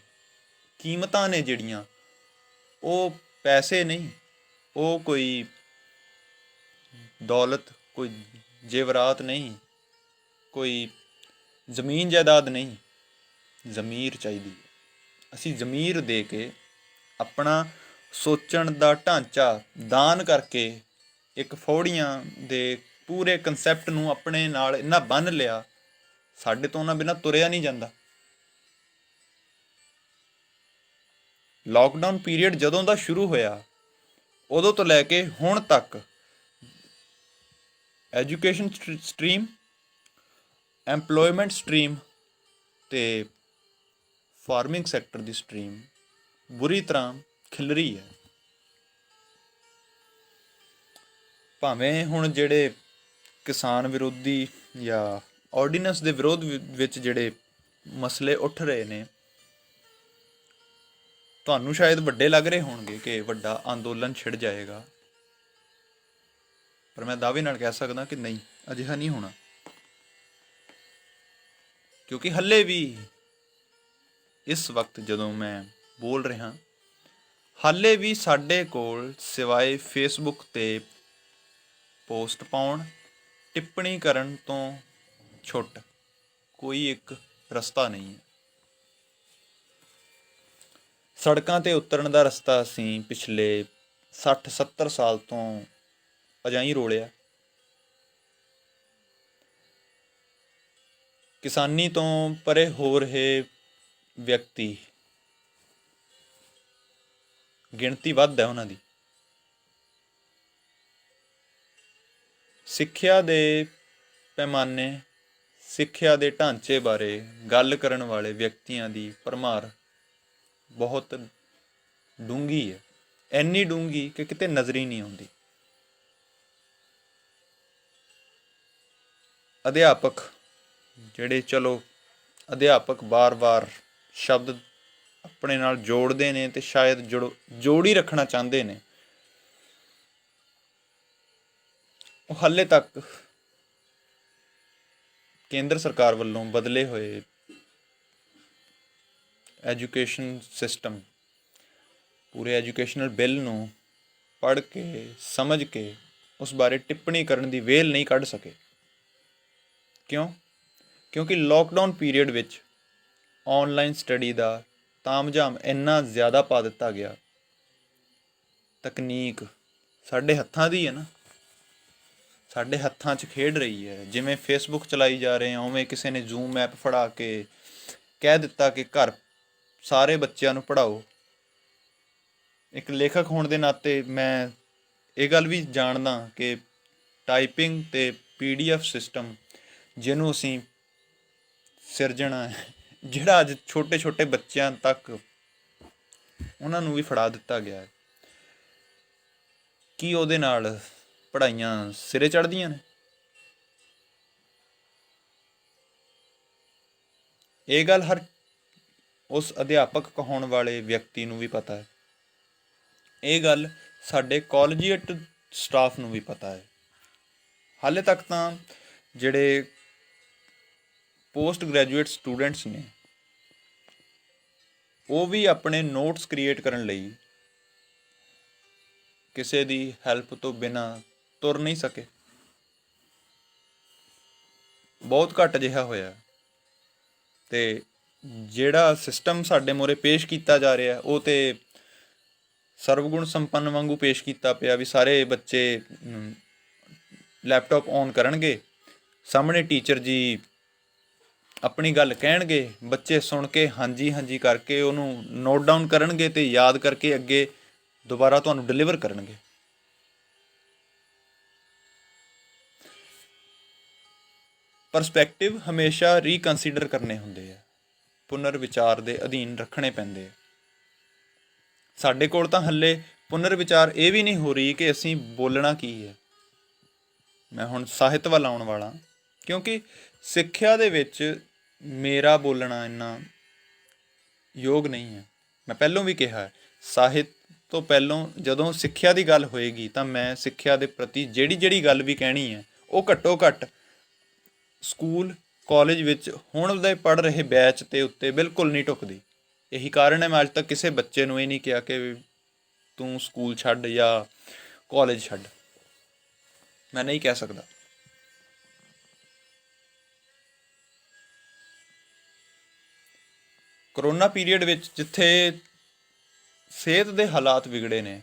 ਕੀਮਤਾਂ ਨੇ ਜਿਹੜੀਆਂ, ਉਹ ਪੈਸੇ ਨਹੀਂ, ਉਹ ਕੋਈ ਦੌਲਤ, ਕੋਈ ਜੇਵਰਾਤ ਨਹੀਂ, ਕੋਈ ਜ਼ਮੀਨ ਜਾਇਦਾਦ ਨਹੀਂ, ਜ਼ਮੀਰ ਚਾਹੀਦੀ ਹੈ। ਅਸੀਂ ਜ਼ਮੀਰ ਦੇ ਕੇ ਆਪਣਾ ਸੋਚਣ ਦਾ ਢਾਂਚਾ ਦਾਨ ਕਰਕੇ ਇੱਕ ਫੌੜੀਆਂ ਦੇ ਪੂਰੇ ਕਨਸੈਪਟ ਨੂੰ ਆਪਣੇ ਨਾਲ ਇੰਨਾ ਬੰਨ੍ਹ ਲਿਆ, ਸਾਡੇ ਤੋਂ ਉਹਨਾਂ ਬਿਨਾਂ ਤੁਰਿਆ ਨਹੀਂ ਜਾਂਦਾ। ਲਾਕਡਾਊਨ ਪੀਰੀਅਡ ਜਦੋਂ ਦਾ ਸ਼ੁਰੂ ਹੋਇਆ, ਉਦੋਂ ਤੋਂ ਲੈ ਕੇ ਹੁਣ ਤੱਕ ਐਜੂਕੇਸ਼ਨ ਸਟਰੀਮ, ਐਮਪਲੋਇਮੈਂਟ ਸਟਰੀਮ ਤੇ ਫਾਰਮਿੰਗ ਸੈਕਟਰ ਦੀ ਸਟਰੀਮ ਬੁਰੀ ਤਰ੍ਹਾਂ ਖਿਲਰੀ ਹੈ। ਭਾਵੇਂ ਹੁਣ ਜਿਹੜੇ ਕਿਸਾਨ ਵਿਰੋਧੀ ਜਾਂ ਆਰਡੀਨੈਂਸ ਦੇ ਵਿਰੋਧ ਵਿੱਚ ਜਿਹੜੇ ਮਸਲੇ ਉੱਠ ਰਹੇ ਨੇ, ਤੁਹਾਨੂੰ ਸ਼ਾਇਦ ਵੱਡੇ ਲੱਗ ਰਹੇ ਹੋਣਗੇ ਕਿ ਵੱਡਾ ਅੰਦੋਲਨ ਛਿੜ ਜਾਏਗਾ, ਪਰ ਮੈਂ ਦਾਅਵੇ ਨਾਲ ਕਹਿ ਸਕਦਾ ਕਿ ਨਹੀਂ, ਅਜਿਹਾ ਨਹੀਂ ਹੋਣਾ। ਕਿਉਂਕਿ ਹੱਲੇ ਵੀ ਇਸ ਵਕਤ ਜਦੋਂ ਮੈਂ ਬੋਲ ਰਿਹਾ, ਹਾਲੇ ਵੀ ਸਾਡੇ ਕੋਲ ਸਿਵਾਏ ਫੇਸਬੁੱਕ 'ਤੇ ਪੋਸਟ ਪਾਉਣ, ਟਿੱਪਣੀ ਕਰਨ ਤੋਂ ਛੁੱਟ ਕੋਈ ਇੱਕ ਰਸਤਾ ਨਹੀਂ ਹੈ। ਸੜਕਾਂ 'ਤੇ ਉਤਰਨ ਦਾ ਰਸਤਾ ਅਸੀਂ ਪਿਛਲੇ 60-70 ਸਾਲ ਤੋਂ ਅਜਾਈਂ ਰੋਲਿਆ। ਕਿਸਾਨੀ ਤੋਂ ਪਰੇ ਹੋ ਰਹੇ ਵਿਅਕਤੀ, ਗਿਣਤੀ ਵੱਧ ਹੈ ਉਹਨਾਂ ਦੀ। ਸਿੱਖਿਆ ਦੇ ਪੈਮਾਨੇ, ਸਿੱਖਿਆ ਦੇ ਢਾਂਚੇ ਬਾਰੇ ਗੱਲ ਕਰਨ ਵਾਲੇ ਵਿਅਕਤੀਆਂ ਦੀ ਭਰਮਾਰ ਬਹੁਤ ਡੂੰਘੀ ਹੈ, ਇੰਨੀ ਡੂੰਘੀ ਕਿ ਕਿਤੇ ਨਜ਼ਰ ਹੀ ਨਹੀਂ ਆਉਂਦੀ। ਅਧਿਆਪਕ ਜਿਹੜੇ, ਚਲੋ ਅਧਿਆਪਕ ਵਾਰ-ਵਾਰ ਸ਼ਬਦ ਆਪਣੇ ਨਾਲ ਜੋੜਦੇ ਨੇ ਤੇ ਸ਼ਾਇਦ ਜੋੜ ਹੀ ਰੱਖਣਾ ਚਾਹੁੰਦੇ ਨੇ, ਉਹ ਹਾਲੇ ਤੱਕ ਕੇਂਦਰ ਸਰਕਾਰ ਵੱਲੋਂ ਬਦਲੇ ਹੋਏ ਐਜੂਕੇਸ਼ਨ ਸਿਸਟਮ, ਪੂਰੇ ਐਜੂਕੇਸ਼ਨਲ ਬਿੱਲ ਨੂੰ ਪੜ੍ਹ ਕੇ, ਸਮਝ ਕੇ ਉਸ ਬਾਰੇ ਟਿੱਪਣੀ ਕਰਨ ਦੀ ਵੇਲ ਨਹੀਂ ਕੱਢ ਸਕੇ। ਕਿਉਂ? ਕਿਉਂਕਿ ਲਾਕਡਾਊਨ ਪੀਰੀਅਡ ਵਿੱਚ ਆਨਲਾਈਨ ਸਟੱਡੀ ਦਾ ਤਾਮਝਾਮ ਇੰਨਾ ਜ਼ਿਆਦਾ ਪਾ ਦਿੱਤਾ ਗਿਆ। ਤਕਨੀਕ ਸਾਡੇ ਹੱਥਾਂ ਦੀ ਹੈ ਨਾ, ਸਾਡੇ ਹੱਥਾਂ 'ਚ ਖੇਡ ਰਹੀ ਹੈ। ਜਿਵੇਂ ਫੇਸਬੁੱਕ ਚਲਾਈ ਜਾ ਰਹੇ ਹਾਂ, ਉਵੇਂ ਕਿਸੇ ਨੇ ਜ਼ੂਮ ਐਪ ਫੜਾ ਕੇ ਕਹਿ ਦਿੱਤਾ ਕਿ ਘਰ ਸਾਰੇ ਬੱਚਿਆਂ ਨੂੰ ਪੜ੍ਹਾਓ। ਇੱਕ ਲੇਖਕ ਹੋਣ ਦੇ ਨਾਤੇ ਮੈਂ ਇਹ ਗੱਲ ਵੀ ਜਾਣਦਾ ਕਿ ਟਾਈਪਿੰਗ ਅਤੇ PDF ਸਿਸਟਮ ਜਿਹਨੂੰ ਅਸੀਂ ਸਿਰਜਣਾ ਹੈ, ਜਿਹੜਾ ਅੱਜ ਛੋਟੇ ਛੋਟੇ ਬੱਚਿਆਂ ਤੱਕ ਉਹਨਾਂ ਨੂੰ ਵੀ ਫੜਾ ਦਿੱਤਾ ਗਿਆ ਹੈ, ਕੀ ਉਹਦੇ ਨਾਲ ਪੜ੍ਹਾਈਆਂ ਸਿਰੇ ਚੜ੍ਹਦੀਆਂ ਨੇ? ਇਹ ਗੱਲ ਹਰ ਉਸ ਅਧਿਆਪਕ ਕਹਾਉਣ ਵਾਲੇ ਵਿਅਕਤੀ ਨੂੰ ਵੀ ਪਤਾ ਹੈ। ਇਹ ਗੱਲ ਸਾਡੇ ਕਾਲਜੀਏਟ ਸਟਾਫ ਨੂੰ ਵੀ ਪਤਾ ਹੈ। ਹਾਲੇ ਤੱਕ ਤਾਂ ਜਿਹੜੇ ਪੋਸਟ ਗ੍ਰੈਜੂਏਟ ਸਟੂਡੈਂਟਸ ਨੇ ਉਹ ਵੀ ਆਪਣੇ ਨੋਟਸ ਕ੍ਰੀਏਟ ਕਰਨ ਲਈ ਕਿਸੇ ਦੀ ਹੈਲਪ ਤੋਂ ਬਿਨਾਂ ਤੁਰ ਨਹੀਂ ਸਕੇ। ਬਹੁਤ ਘੱਟ ਅਜਿਹਾ ਹੋਇਆ। ਅਤੇ ਜਿਹੜਾ ਸਿਸਟਮ ਸਾਡੇ ਮੂਹਰੇ ਪੇਸ਼ ਕੀਤਾ ਜਾ ਰਿਹਾ ਉਹ ਤਾਂ ਸਰਵਗੁਣ ਸੰਪੰਨ ਵਾਂਗੂ ਪੇਸ਼ ਕੀਤਾ ਪਿਆ ਵੀ ਸਾਰੇ ਬੱਚੇ ਲੈਪਟਾਪ ਔਨ ਕਰਨਗੇ, ਸਾਹਮਣੇ ਟੀਚਰ ਜੀ ਆਪਣੀ ਗੱਲ ਕਹਿਣਗੇ, ਬੱਚੇ ਸੁਣ ਕੇ ਹਾਂਜੀ ਹਾਂਜੀ ਕਰਕੇ ਉਹਨੂੰ ਨੋਟ ਡਾਊਨ ਕਰਨਗੇ ਅਤੇ ਯਾਦ ਕਰਕੇ ਅੱਗੇ ਦੁਬਾਰਾ ਤੁਹਾਨੂੰ ਡਿਲੀਵਰ ਕਰਨਗੇ। ਪਰਸਪੈਕਟਿਵ ਹਮੇਸ਼ਾ ਰੀਕਨਸੀਡਰ ਕਰਨੇ ਹੁੰਦੇ ਆ, ਪੁਨਰ ਵਿਚਾਰ ਦੇ ਅਧੀਨ ਰੱਖਣੇ ਪੈਂਦੇ ਆ। ਸਾਡੇ ਕੋਲ ਤਾਂ ਹੱਲੇ ਪੁਨਰ ਵਿਚਾਰ ਇਹ ਵੀ ਨਹੀਂ ਹੋ ਰਹੀ ਕਿ ਅਸੀਂ ਬੋਲਣਾ ਕੀ ਹੈ। ਮੈਂ ਹੁਣ ਸਾਹਿਤ ਵੱਲ ਆਉਣ ਵਾਲਾ, ਕਿਉਂਕਿ ਸਿੱਖਿਆ ਦੇ ਵਿੱਚ ਮੇਰਾ ਬੋਲਣਾ ਇੰਨਾ ਯੋਗ ਨਹੀਂ ਹੈ। ਮੈਂ ਪਹਿਲੋਂ ਵੀ ਕਿਹਾ, ਸਾਹਿਤ ਤੋਂ ਪਹਿਲੋਂ ਜਦੋਂ ਸਿੱਖਿਆ ਦੀ ਗੱਲ ਹੋਏਗੀ ਤਾਂ ਮੈਂ ਸਿੱਖਿਆ ਦੇ ਪ੍ਰਤੀ ਜਿਹੜੀ ਗੱਲ ਵੀ ਕਹਿਣੀ ਹੈ ਉਹ ਘੱਟੋ ਘੱਟ ਸਕੂਲ ਕਾਲਜ ਵਿੱਚ ਹੁਣ ਦੇ ਪੜ੍ਹ ਰਹੇ ਬੈਚ ਦੇ ਉੱਤੇ ਬਿਲਕੁਲ ਨਹੀਂ ਢੁੱਕਦੀ। ਇਹੀ ਕਾਰਨ ਹੈ ਮੈਂ ਅੱਜ ਤੱਕ ਕਿਸੇ ਬੱਚੇ ਨੂੰ ਇਹ ਨਹੀਂ ਕਿਹਾ ਕਿ ਤੂੰ ਸਕੂਲ ਛੱਡ ਜਾਂ ਕਾਲਜ ਛੱਡ। ਮੈਂ ਨਹੀਂ ਕਹਿ ਸਕਦਾ। ਕਰੋਨਾ ਪੀਰੀਅਡ ਵਿੱਚ ਜਿੱਥੇ ਸਿਹਤ ਦੇ ਹਾਲਾਤ ਵਿਗੜੇ ਨੇ,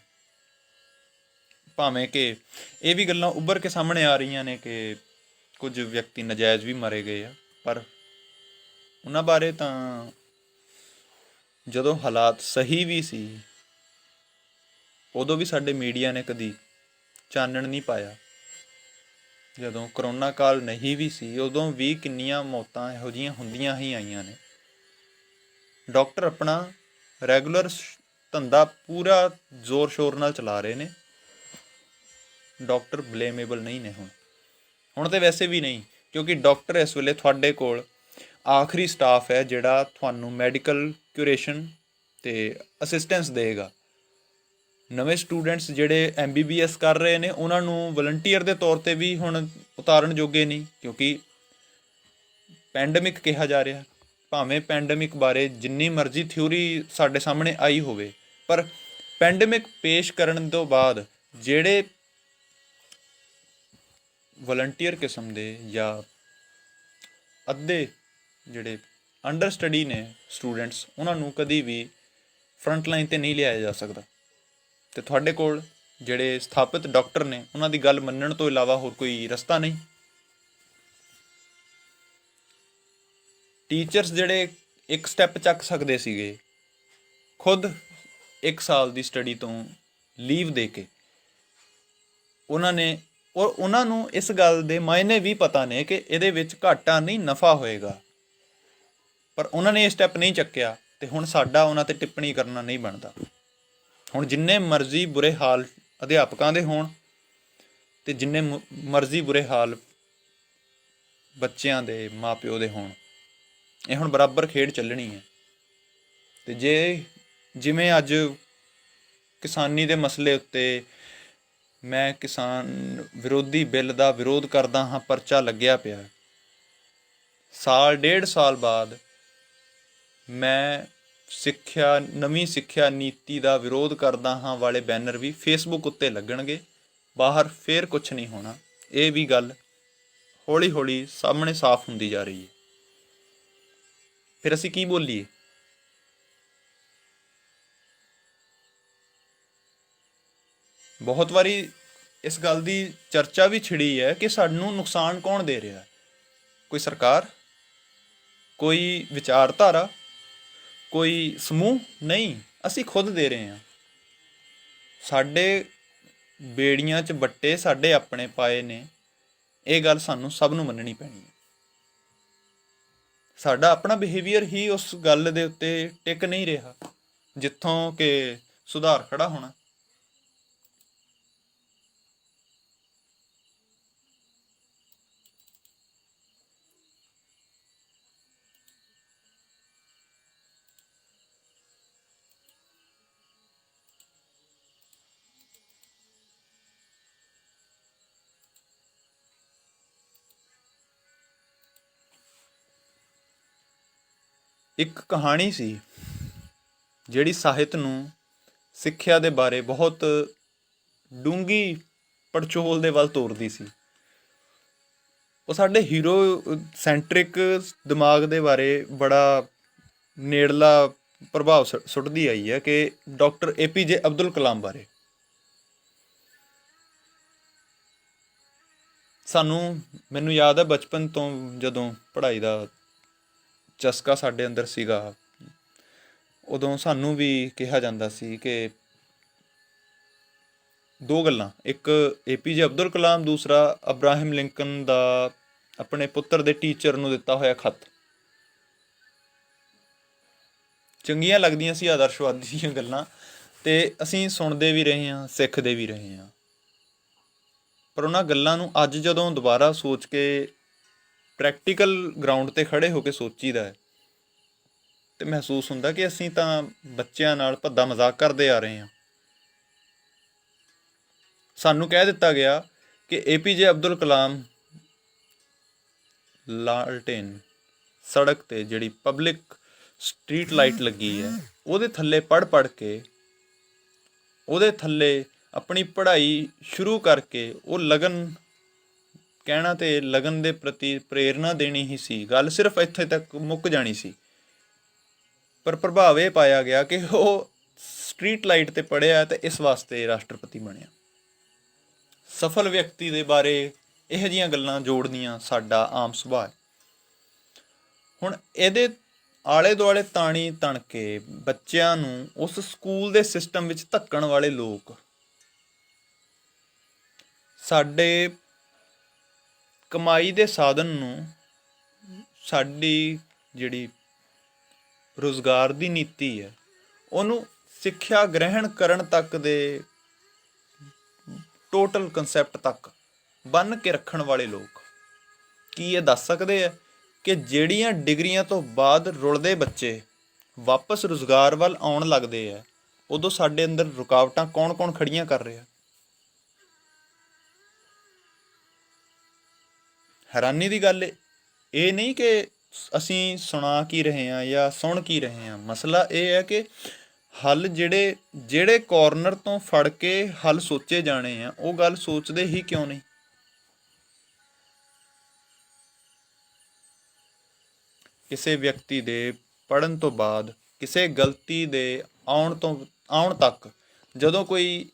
ਭਾਵੇਂ ਕਿ ਇਹ ਵੀ ਗੱਲਾਂ ਉੱਭਰ ਕੇ ਸਾਹਮਣੇ ਆ ਰਹੀਆਂ ਨੇ ਕਿ ਕੁਝ ਵਿਅਕਤੀ ਨਜਾਇਜ਼ ਵੀ ਮਾਰੇ ਗਏ ਆ, ਪਰ ਉਹਨਾਂ ਬਾਰੇ ਤਾਂ ਜਦੋਂ ਹਾਲਾਤ ਸਹੀ ਵੀ ਸੀ ਉਦੋਂ ਵੀ ਸਾਡੇ ਮੀਡੀਆ ਨੇ ਕਦੀ ਚਾਨਣ ਨਹੀਂ ਪਾਇਆ। ਜਦੋਂ ਕਰੋਨਾ ਕਾਲ ਨਹੀਂ ਵੀ ਸੀ ਉਦੋਂ ਵੀ ਕਿੰਨੀਆਂ ਮੌਤਾਂ ਇਹੋ ਜਿਹੀਆਂ ਹੁੰਦੀਆਂ ਹੀ ਆਈਆਂ ਨੇ। ਡਾਕਟਰ ਆਪਣਾ ਰੈਗੂਲਰ ਧੰਦਾ ਪੂਰਾ ਜ਼ੋਰ ਸ਼ੋਰ ਨਾਲ ਚਲਾ ਰਹੇ ਨੇ। ਡਾਕਟਰ ਬਲੇਮੇਬਲ ਨਹੀਂ ਨੇ ਹੁਣ ਤਾਂ ਵੈਸੇ ਵੀ ਨਹੀਂ, ਕਿਉਂਕਿ ਡਾਕਟਰ ਇਸ ਵੇਲੇ ਤੁਹਾਡੇ ਕੋਲ ਆਖਰੀ ਸਟਾਫ ਹੈ ਜਿਹੜਾ ਤੁਹਾਨੂੰ ਮੈਡੀਕਲ ਕਿਊਰੇਸ਼ਨ ਅਤੇ ਅਸਿਸਟੈਂਸ ਦੇਗਾ। ਨਵੇਂ ਸਟੂਡੈਂਟਸ ਜਿਹੜੇ MBBS ਕਰ ਰਹੇ ਨੇ ਉਹਨਾਂ ਨੂੰ ਵਲੰਟੀਅਰ ਦੇ ਤੌਰ 'ਤੇ ਵੀ ਹੁਣ ਉਤਾਰਨ ਜੋਗੇ ਨਹੀਂ, ਕਿਉਂਕਿ ਪੈਂਡੇਮਿਕ ਕਿਹਾ ਜਾ ਰਿਹਾ। ਭਾਵੇਂ ਪੈਂਡੇਮਿਕ ਬਾਰੇ ਜਿੰਨੀ ਮਰਜ਼ੀ ਥਿਊਰੀ ਸਾਡੇ ਸਾਹਮਣੇ ਆਈ ਹੋਵੇ, ਪਰ ਪੈਂਡੇਮਿਕ ਪੇਸ਼ ਕਰਨ ਤੋਂ ਬਾਅਦ ਜਿਹੜੇ ਵਲੰਟੀਅਰ ਕਿਸਮ ਦੇ ਜਾਂ ਅੱਧੇ ਜਿਹੜੇ ਅੰਡਰ ਸਟੱਡੀ ਨੇ ਸਟੂਡੈਂਟਸ, ਉਹਨਾਂ ਨੂੰ ਕਦੀ ਵੀ ਫਰੰਟ ਲਾਈਨ 'ਤੇ ਨਹੀਂ ਲਿਆਇਆ ਜਾ ਸਕਦਾ। ਅਤੇ ਤੁਹਾਡੇ ਕੋਲ ਜਿਹੜੇ ਸਥਾਪਿਤ ਡਾਕਟਰ ਨੇ ਉਹਨਾਂ ਦੀ ਗੱਲ ਮੰਨਣ ਤੋਂ ਇਲਾਵਾ ਹੋਰ ਕੋਈ ਰਸਤਾ ਨਹੀਂ। ਟੀਚਰਸ ਜਿਹੜੇ ਇੱਕ ਸਟੈਪ ਚੱਕ ਸਕਦੇ ਸੀਗੇ ਖੁਦ 1 ਸਾਲ ਦੀ ਸਟੱਡੀ ਤੋਂ ਲੀਵ ਦੇ ਕੇ, ਉਹਨਾਂ ਨੂੰ ਇਸ ਗੱਲ ਦੇ ਮਾਇਨੇ ਵੀ ਪਤਾ ਨੇ ਕਿ ਇਹਦੇ ਵਿੱਚ ਘਾਟਾ ਨਹੀਂ ਨਫਾ ਹੋਏਗਾ, ਪਰ ਉਹਨਾਂ ਨੇ ਇਹ ਸਟੈਪ ਨਹੀਂ ਚੱਕਿਆ ਅਤੇ ਹੁਣ ਸਾਡਾ ਉਹਨਾਂ 'ਤੇ ਟਿੱਪਣੀ ਕਰਨਾ ਨਹੀਂ ਬਣਦਾ। ਹੁਣ ਜਿੰਨੇ ਮਰਜ਼ੀ ਬੁਰੇ ਹਾਲ ਅਧਿਆਪਕਾਂ ਦੇ ਹੋਣ ਅਤੇ ਜਿੰਨੇ ਮਰਜ਼ੀ ਬੁਰੇ ਹਾਲ ਬੱਚਿਆਂ ਦੇ ਮਾਂ ਪਿਓ ਦੇ ਹੋਣ, ਇਹ ਹੁਣ ਬਰਾਬਰ ਖੇਡ ਚੱਲਣੀ ਹੈ। ਅਤੇ ਜਿਵੇਂ ਅੱਜ ਕਿਸਾਨੀ ਦੇ ਮਸਲੇ ਉੱਤੇ ਮੈਂ ਕਿਸਾਨ ਵਿਰੋਧੀ ਬਿੱਲ ਦਾ ਵਿਰੋਧ ਕਰਦਾ ਹਾਂ, ਪਰਚਾ ਲੱਗਿਆ ਪਿਆ, ਸਾਲ ਡੇਢ ਸਾਲ ਬਾਅਦ ਮੈਂ ਨਵੀਂ ਸਿੱਖਿਆ ਨੀਤੀ ਦਾ ਵਿਰੋਧ ਕਰਦਾ ਹਾਂ ਵਾਲੇ ਬੈਨਰ ਵੀ ਫੇਸਬੁੱਕ ਉੱਤੇ ਲੱਗਣਗੇ। ਬਾਹਰ ਫੇਰ ਕੁਛ ਨਹੀਂ ਹੋਣਾ। ਇਹ ਵੀ ਗੱਲ ਹੌਲੀ ਹੌਲੀ ਸਾਹਮਣੇ ਸਾਫ਼ ਹੁੰਦੀ ਜਾ ਰਹੀ ਹੈ। ਫਿਰ ਅਸੀਂ ਕੀ ਬੋਲੀਏ? ਬਹੁਤ ਵਾਰੀ ਇਸ ਗੱਲ ਦੀ ਚਰਚਾ ਵੀ ਛਿੜੀ ਹੈ ਕਿ ਸਾਨੂੰ ਨੁਕਸਾਨ ਕੌਣ ਦੇ ਰਿਹਾ? ਕੋਈ ਸਰਕਾਰ, ਕੋਈ ਵਿਚਾਰਧਾਰਾ, ਕੋਈ ਸਮੂਹ? ਨਹੀਂ, ਅਸੀਂ ਖੁਦ ਦੇ ਰਹੇ ਹਾਂ। ਸਾਡੇ ਬੇੜੀਆਂ 'ਚ ਵੱਟੇ ਸਾਡੇ ਆਪਣੇ ਪਾਏ ਨੇ, ਇਹ ਗੱਲ ਸਾਨੂੰ ਸਭ ਨੂੰ ਮੰਨਣੀ ਪੈਣੀ ਹੈ। ਸਾਡਾ ਆਪਣਾ ਬਿਹੇਵੀਅਰ ਹੀ ਉਸ ਗੱਲ ਦੇ ਉੱਤੇ ਟਿਕ ਨਹੀਂ ਰਿਹਾ ਜਿੱਥੋਂ ਕਿ ਸੁਧਾਰ ਖੜਾ ਹੋਣਾ। ਇੱਕ ਕਹਾਣੀ ਸੀ ਜਿਹੜੀ ਸਾਹਿਤ ਨੂੰ, ਸਿੱਖਿਆ ਦੇ ਬਾਰੇ ਬਹੁਤ ਡੂੰਘੀ ਪੜਚੋਲ ਦੇ ਵੱਲ ਤੋਰਦੀ ਸੀ। ਉਹ ਸਾਡੇ ਹੀਰੋ ਸੈਂਟਰਿਕ ਦਿਮਾਗ ਦੇ ਬਾਰੇ ਬੜਾ ਨੇੜਲਾ ਪ੍ਰਭਾਵ ਸੁੱਟਦੀ ਆਈ ਹੈ ਕਿ ਡਾਕਟਰ APJ ਅਬਦੁਲ ਕਲਾਮ ਬਾਰੇ। ਮੈਨੂੰ ਯਾਦ ਹੈ ਬਚਪਨ ਤੋਂ ਜਦੋਂ ਪੜ੍ਹਾਈ ਦਾ ਚਸਕਾ ਸਾਡੇ ਅੰਦਰ ਸੀਗਾ, ਉਦੋਂ ਸਾਨੂੰ ਵੀ ਕਿਹਾ ਜਾਂਦਾ ਸੀ ਕਿ ਦੋ ਗੱਲਾਂ, ਇੱਕ APJ ਅਬਦੁਲ ਕਲਾਮ, ਦੂਸਰਾ ਅਬਰਾਹਿਮ ਲਿੰਕਨ ਦਾ ਆਪਣੇ ਪੁੱਤਰ ਦੇ ਟੀਚਰ ਨੂੰ ਦਿੱਤਾ ਹੋਇਆ ਖੱਤ। ਚੰਗੀਆਂ ਲੱਗਦੀਆਂ ਸੀ ਆਦਰਸ਼ਵਾਦੀ ਦੀਆਂ ਗੱਲਾਂ, ਅਤੇ ਅਸੀਂ ਸੁਣਦੇ ਵੀ ਰਹੇ ਹਾਂ, ਸਿੱਖਦੇ ਵੀ ਰਹੇ ਹਾਂ। ਪਰ ਉਹਨਾਂ ਗੱਲਾਂ ਨੂੰ ਅੱਜ ਜਦੋਂ ਦੁਬਾਰਾ ਸੋਚ ਕੇ ਪ੍ਰੈਕਟੀਕਲ ਗਰਾਊਂਡ 'ਤੇ ਖੜ੍ਹੇ ਹੋ ਕੇ ਸੋਚੀਦਾ ਹੈ ਅਤੇ ਮਹਿਸੂਸ ਹੁੰਦਾ ਕਿ ਅਸੀਂ ਤਾਂ ਬੱਚਿਆਂ ਨਾਲ ਭੱਦਾ ਮਜ਼ਾਕ ਕਰਦੇ ਆ ਰਹੇ ਹਾਂ। ਸਾਨੂੰ ਕਹਿ ਦਿੱਤਾ ਗਿਆ ਕਿ APJ ਅਬਦੁਲ ਕਲਾਮ ਲਾਲਟੇਨ ਸੜਕ 'ਤੇ ਜਿਹੜੀ ਪਬਲਿਕ ਸਟਰੀਟ ਲਾਈਟ ਲੱਗੀ ਹੈ ਉਹਦੇ ਥੱਲੇ ਪੜ੍ਹ ਕੇ, ਉਹਦੇ ਥੱਲੇ ਆਪਣੀ ਪੜ੍ਹਾਈ ਸ਼ੁਰੂ ਕਰਕੇ ਉਹ ਲਗਨ, ਕਹਿਣਾ ਤੇ ਲਗਨ ਦੇ ਪ੍ਰਤੀ ਪ੍ਰੇਰਨਾ ਦੇਣੀ ਹੀ ਸੀ। ਗੱਲ ਸਿਰਫ ਇੱਥੇ ਤੱਕ ਮੁੱਕ ਜਾਣੀ ਸੀ, ਪਰ ਪ੍ਰਭਾਵ ਇਹ ਪਾਇਆ ਗਿਆ ਕਿ ਉਹ ਸਟਰੀਟ ਲਾਈਟ 'ਤੇ ਪੜ੍ਹਿਆ ਅਤੇ ਇਸ ਵਾਸਤੇ ਰਾਸ਼ਟਰਪਤੀ ਬਣਿਆ। ਸਫਲ ਵਿਅਕਤੀ ਦੇ ਬਾਰੇ ਇਹੋ ਜਿਹੀਆਂ ਗੱਲਾਂ ਜੋੜਨੀਆਂ ਸਾਡਾ ਆਮ ਸੁਭਾਅ ਹੈ। ਹੁਣ ਇਹਦੇ ਆਲੇ ਦੁਆਲੇ ਤਾਣੀ ਤਣ ਕੇ ਬੱਚਿਆਂ ਨੂੰ ਉਸ ਸਕੂਲ ਦੇ ਸਿਸਟਮ ਵਿੱਚ ਧੱਕਣ ਵਾਲੇ ਲੋਕ ਸਾਡੇ ਕਮਾਈ ਦੇ ਸਾਧਨ ਨੂੰ, ਸਾਡੀ ਜਿਹੜੀ ਰੁਜ਼ਗਾਰ ਦੀ ਨੀਤੀ ਹੈ ਉਹਨੂੰ ਸਿੱਖਿਆ ਗ੍ਰਹਿਣ ਕਰਨ ਤੱਕ ਦੇ ਟੋਟਲ ਕੰਸੈਪਟ ਤੱਕ ਬੰਨ੍ਹ ਕੇ ਰੱਖਣ ਵਾਲੇ ਲੋਕ ਕੀ ਇਹ ਦੱਸ ਸਕਦੇ ਆ ਕਿ ਜਿਹੜੀਆਂ ਡਿਗਰੀਆਂ ਤੋਂ ਬਾਅਦ ਰੁਲਦੇ ਬੱਚੇ ਵਾਪਸ ਰੁਜ਼ਗਾਰ ਵੱਲ ਆਉਣ ਲੱਗਦੇ ਆ, ਉਦੋਂ ਸਾਡੇ ਅੰਦਰ ਰੁਕਾਵਟਾਂ ਕੌਣ ਖੜੀਆਂ ਕਰ ਰਿਹਾ? ਹੈਰਾਨੀ ਦੀ ਗੱਲ ਇਹ ਨਹੀਂ ਕਿ ਅਸੀਂ ਸੁਣਾ ਕੀ ਰਹੇ ਹਾਂ ਜਾਂ ਸੁਣ ਕੀ ਰਹੇ ਹਾਂ। ਮਸਲਾ ਇਹ ਹੈ ਕਿ ਹੱਲ ਜਿਹੜੇ ਕਾਰਨਰ ਤੋਂ ਫੜ ਕੇ ਹੱਲ ਸੋਚੇ ਜਾਣੇ ਆ, ਉਹ ਗੱਲ ਸੋਚਦੇ ਹੀ ਕਿਉਂ ਨਹੀਂ? ਕਿਸੇ ਵਿਅਕਤੀ ਦੇ ਪੜ੍ਹਨ ਤੋਂ ਬਾਅਦ, ਕਿਸੇ ਗਲਤੀ ਦੇ ਆਉਣ ਤੱਕ, ਜਦੋਂ ਕੋਈ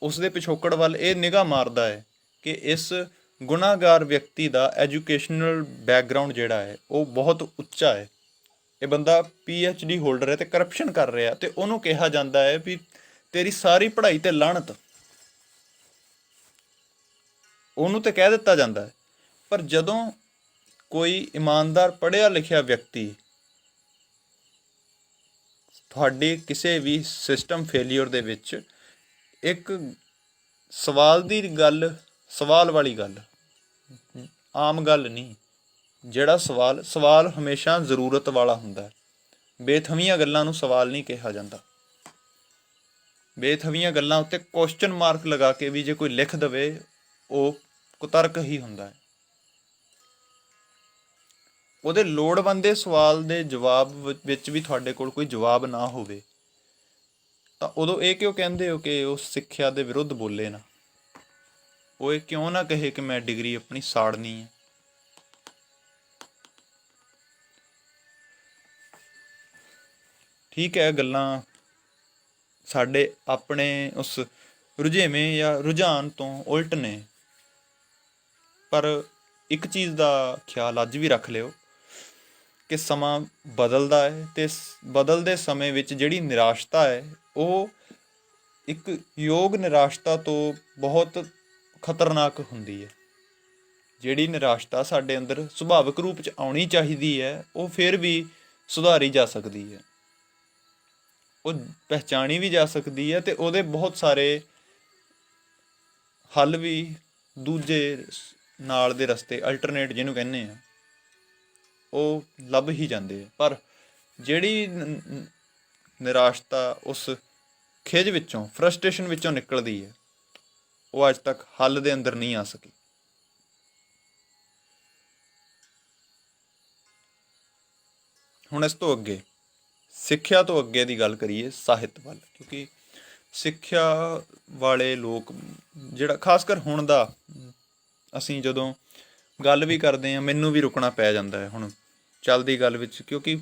ਉਸ ਦੇ ਪਿਛੋਕੜ ਵੱਲ ਇਹ ਨਿਗਾਹ ਮਾਰਦਾ ਹੈ ਕਿ ਇਸ ਗੁਨਾਹਗਾਰ ਵਿਅਕਤੀ ਦਾ ਐਜੂਕੇਸ਼ਨਲ ਬੈਕਗਰਾਊਂਡ ਜਿਹੜਾ ਹੈ ਉਹ ਬਹੁਤ ਉੱਚਾ ਹੈ, ਇਹ ਬੰਦਾ PhD ਹੋਲਡਰ ਹੈ ਅਤੇ ਕਰਪਸ਼ਨ ਕਰ ਰਿਹਾ, ਅਤੇ ਉਹਨੂੰ ਕਿਹਾ ਜਾਂਦਾ ਹੈ ਵੀ ਤੇਰੀ ਸਾਰੀ ਪੜ੍ਹਾਈ 'ਤੇ ਲਾਹਨਤ, ਉਹਨੂੰ ਤਾਂ ਕਹਿ ਦਿੱਤਾ ਜਾਂਦਾ ਹੈ। ਪਰ ਜਦੋਂ ਕੋਈ ਇਮਾਨਦਾਰ ਪੜ੍ਹਿਆ ਲਿਖਿਆ ਵਿਅਕਤੀ ਤੁਹਾਡੇ ਕਿਸੇ ਵੀ ਸਿਸਟਮ ਫੇਲੀਅਰ ਦੇ ਵਿੱਚ ਇੱਕ ਸਵਾਲ ਵਾਲੀ ਗੱਲ, ਆਮ ਗੱਲ ਨਹੀਂ, ਜਿਹੜਾ ਸਵਾਲ ਹਮੇਸ਼ਾ ਜ਼ਰੂਰਤ ਵਾਲਾ ਹੁੰਦਾ। ਬੇਥਵੀਆਂ ਗੱਲਾਂ ਨੂੰ ਸਵਾਲ ਨਹੀਂ ਕਿਹਾ ਜਾਂਦਾ। ਬੇਥਵੀਆਂ ਗੱਲਾਂ ਉੱਤੇ ਕੁਐਸਚਨ ਮਾਰਕ ਲਗਾ ਕੇ ਵੀ ਜੇ ਕੋਈ ਲਿਖ ਦੇਵੇ, ਉਹ ਕੁਤਰਕ ਹੀ ਹੁੰਦਾ ਹੈ। ਉਹਦੇ ਲੋੜਵੰਦੇ ਸਵਾਲ ਦੇ ਜਵਾਬ ਵਿੱਚ ਵੀ ਤੁਹਾਡੇ ਕੋਲ ਕੋਈ ਜਵਾਬ ਨਾ ਹੋਵੇ ਤਾਂ ਉਦੋਂ ਇਹ ਕਿਉਂ ਕਹਿੰਦੇ ਹੋ ਕਿ ਉਹ ਸਿੱਖਿਆ ਦੇ ਵਿਰੁੱਧ ਬੋਲੇ ਨਾ? ਉਹ ਇਹ ਕਿਉਂ ਨਾ ਕਹੇ ਕਿ ਮੈਂ ਡਿਗਰੀ ਆਪਣੀ ਸਾੜਨੀ ਹੈ? ਠੀਕ ਹੈ, ਗੱਲਾਂ ਸਾਡੇ ਆਪਣੇ ਉਸ ਰੁਝੇਵੇਂ ਜਾਂ ਰੁਝਾਨ ਤੋਂ ਉਲਟ ਨੇ। ਪਰ ਇੱਕ ਚੀਜ਼ ਦਾ ਖਿਆਲ ਅੱਜ ਵੀ ਰੱਖ ਲਿਓ ਕਿ ਸਮਾਂ ਬਦਲਦਾ ਹੈ, ਅਤੇ ਬਦਲਦੇ ਸਮੇਂ ਵਿੱਚ ਜਿਹੜੀ ਨਿਰਾਸ਼ਤਾ ਹੈ ਉਹ ਇੱਕ ਯੋਗ ਨਿਰਾਸ਼ਤਾ ਤੋਂ ਬਹੁਤ ਖਤਰਨਾਕ ਹੁੰਦੀ ਹੈ। ਜਿਹੜੀ ਨਿਰਾਸ਼ਤਾ ਸਾਡੇ ਅੰਦਰ ਸੁਭਾਵਿਕ ਰੂਪ 'ਚ ਆਉਣੀ ਚਾਹੀਦੀ ਹੈ ਉਹ ਫਿਰ ਵੀ ਸੁਧਾਰੀ ਜਾ ਸਕਦੀ ਹੈ, ਉਹ ਪਹਿਚਾਣੀ ਵੀ ਜਾ ਸਕਦੀ ਹੈ, ਅਤੇ ਉਹਦੇ ਬਹੁਤ ਸਾਰੇ ਹੱਲ ਵੀ ਦੂਜੇ ਨਾਲ ਦੇ ਰਸਤੇ ਅਲਟਰਨੇਟ ਜਿਹਨੂੰ ਕਹਿੰਦੇ ਆ ਉਹ ਲੱਭ ਹੀ ਜਾਂਦੇ ਆ। ਪਰ ਜਿਹੜੀ ਨਿਰਾਸ਼ਤਾ ਉਸ ਖਿਝ ਵਿੱਚੋਂ, ਫਰਸਟ੍ਰੇਸ਼ਨ ਵਿੱਚੋਂ ਨਿਕਲਦੀ ਹੈ, ਉਹ ਅੱਜ ਤੱਕ ਹੱਲ ਦੇ ਅੰਦਰ ਨਹੀਂ ਆ ਸਕੀ। ਹੁਣ ਇਸ ਤੋਂ ਅੱਗੇ ਸਿੱਖਿਆ ਤੋਂ ਅੱਗੇ ਦੀ ਗੱਲ ਕਰੀਏ ਸਾਹਿਤ ਵੱਲ, ਕਿਉਂਕਿ ਸਿੱਖਿਆ ਵਾਲੇ ਲੋਕ ਜਿਹੜਾ ਖਾਸ ਕਰ ਹੁਣ ਦਾ, ਅਸੀਂ ਜਦੋਂ ਗੱਲ ਵੀ ਕਰਦੇ ਹਾਂ ਮੈਨੂੰ ਵੀ ਰੁਕਣਾ ਪੈ ਜਾਂਦਾ ਹੈ ਹੁਣ ਚੱਲਦੀ ਗੱਲ ਵਿੱਚ, ਕਿਉਂਕਿ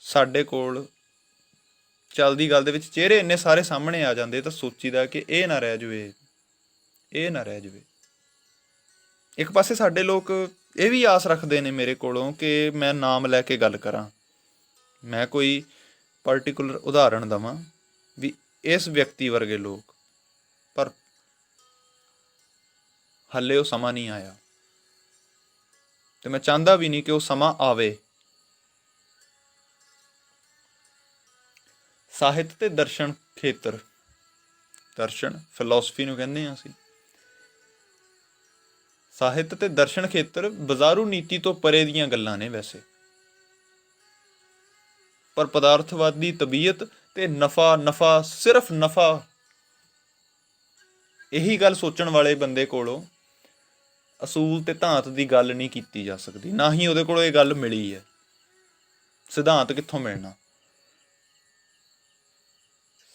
ਸਾਡੇ ਕੋਲ ਚੱਲਦੀ ਗੱਲ ਦੇ ਵਿੱਚ ਚਿਹਰੇ ਇੰਨੇ ਸਾਰੇ ਸਾਹਮਣੇ ਆ ਜਾਂਦੇ ਤਾਂ ਸੋਚੀਦਾ ਕਿ ਇਹ ਨਾ ਰਹਿ ਜਾਵੇ, ਇਹ ਨਾ ਰਹਿ ਜਾਵੇ। ਇੱਕ ਪਾਸੇ ਸਾਡੇ ਲੋਕ ਇਹ ਵੀ ਆਸ ਰੱਖਦੇ ਨੇ ਮੇਰੇ ਕੋਲੋਂ ਕਿ ਮੈਂ ਨਾਮ ਲੈ ਕੇ ਗੱਲ ਕਰਾਂ, ਮੈਂ ਕੋਈ ਪਰਟੀਕੂਲਰ ਉਦਾਹਰਣ ਦੇਵਾਂ ਵੀ ਇਸ ਵਿਅਕਤੀ ਵਰਗੇ ਲੋਕ, ਪਰ ਹਾਲੇ ਉਹ ਸਮਾਂ ਨਹੀਂ ਆਇਆ ਅਤੇ ਮੈਂ ਚਾਹੁੰਦਾ ਵੀ ਨਹੀਂ ਕਿ ਉਹ ਸਮਾਂ ਆਵੇ। ਸਾਹਿਤ ਅਤੇ ਦਰਸ਼ਨ ਖੇਤਰ, ਦਰਸ਼ਨ ਫਿਲੋਸਫੀ ਨੂੰ ਕਹਿੰਦੇ ਹਾਂ ਅਸੀਂ, ਸਾਹਿਤ ਅਤੇ ਦਰਸ਼ਨ ਖੇਤਰ ਬਜ਼ਾਰੂ ਨੀਤੀ ਤੋਂ ਪਰੇ ਦੀਆਂ ਗੱਲਾਂ ਨੇ ਵੈਸੇ, ਪਰ ਪਦਾਰਥਵਾਦੀ ਤਬੀਅਤ ਤੇ ਨਫਾ ਸਿਰਫ ਨਫਾ, ਇਹੀ ਗੱਲ ਸੋਚਣ ਵਾਲੇ ਬੰਦੇ ਕੋਲੋਂ ਅਸੂਲ ਤੇ ਧਾਤ ਦੀ ਗੱਲ ਨਹੀਂ ਕੀਤੀ ਜਾ ਸਕਦੀ, ਨਾ ਹੀ ਉਹਦੇ ਕੋਲੋਂ ਇਹ ਗੱਲ ਮਿਲੀ ਹੈ। ਸਿਧਾਂਤ ਕਿੱਥੋਂ ਮਿਲਣਾ?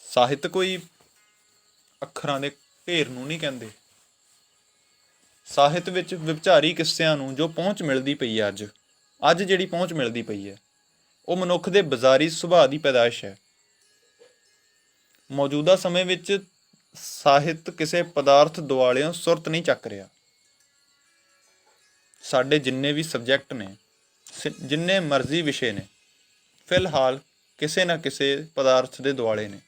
ਸਾਹਿਤ ਕੋਈ ਅੱਖਰਾਂ ਦੇ ਢੇਰ ਨੂੰ ਨਹੀਂ ਕਹਿੰਦੇ। ਸਾਹਿਤ ਵਿੱਚ ਵਿਚਾਰੀ ਕਿੱਸਿਆਂ ਨੂੰ ਜੋ ਪਹੁੰਚ ਮਿਲਦੀ ਪਈ ਹੈ ਅੱਜ ਜਿਹੜੀ ਪਹੁੰਚ ਮਿਲਦੀ ਪਈ ਹੈ ਉਹ ਮਨੁੱਖ ਦੇ ਬਜ਼ਾਰੀ ਸੁਭਾਅ ਦੀ ਪੈਦਾਇਸ਼ ਹੈ। ਮੌਜੂਦਾ ਸਮੇਂ ਵਿੱਚ ਸਾਹਿਤ ਕਿਸੇ ਪਦਾਰਥ ਦੁਆਲਿਓਂ ਸੁਰਤ ਨਹੀਂ ਚੱਕ ਰਿਹਾ। ਸਾਡੇ ਜਿੰਨੇ ਵੀ ਸਬਜੈਕਟ ਨੇ, ਜਿੰਨੇ ਮਰਜ਼ੀ ਵਿਸ਼ੇ ਨੇ, ਫਿਲਹਾਲ ਕਿਸੇ ਨਾ ਕਿਸੇ ਪਦਾਰਥ ਦੇ ਦੁਆਲੇ ਨੇ।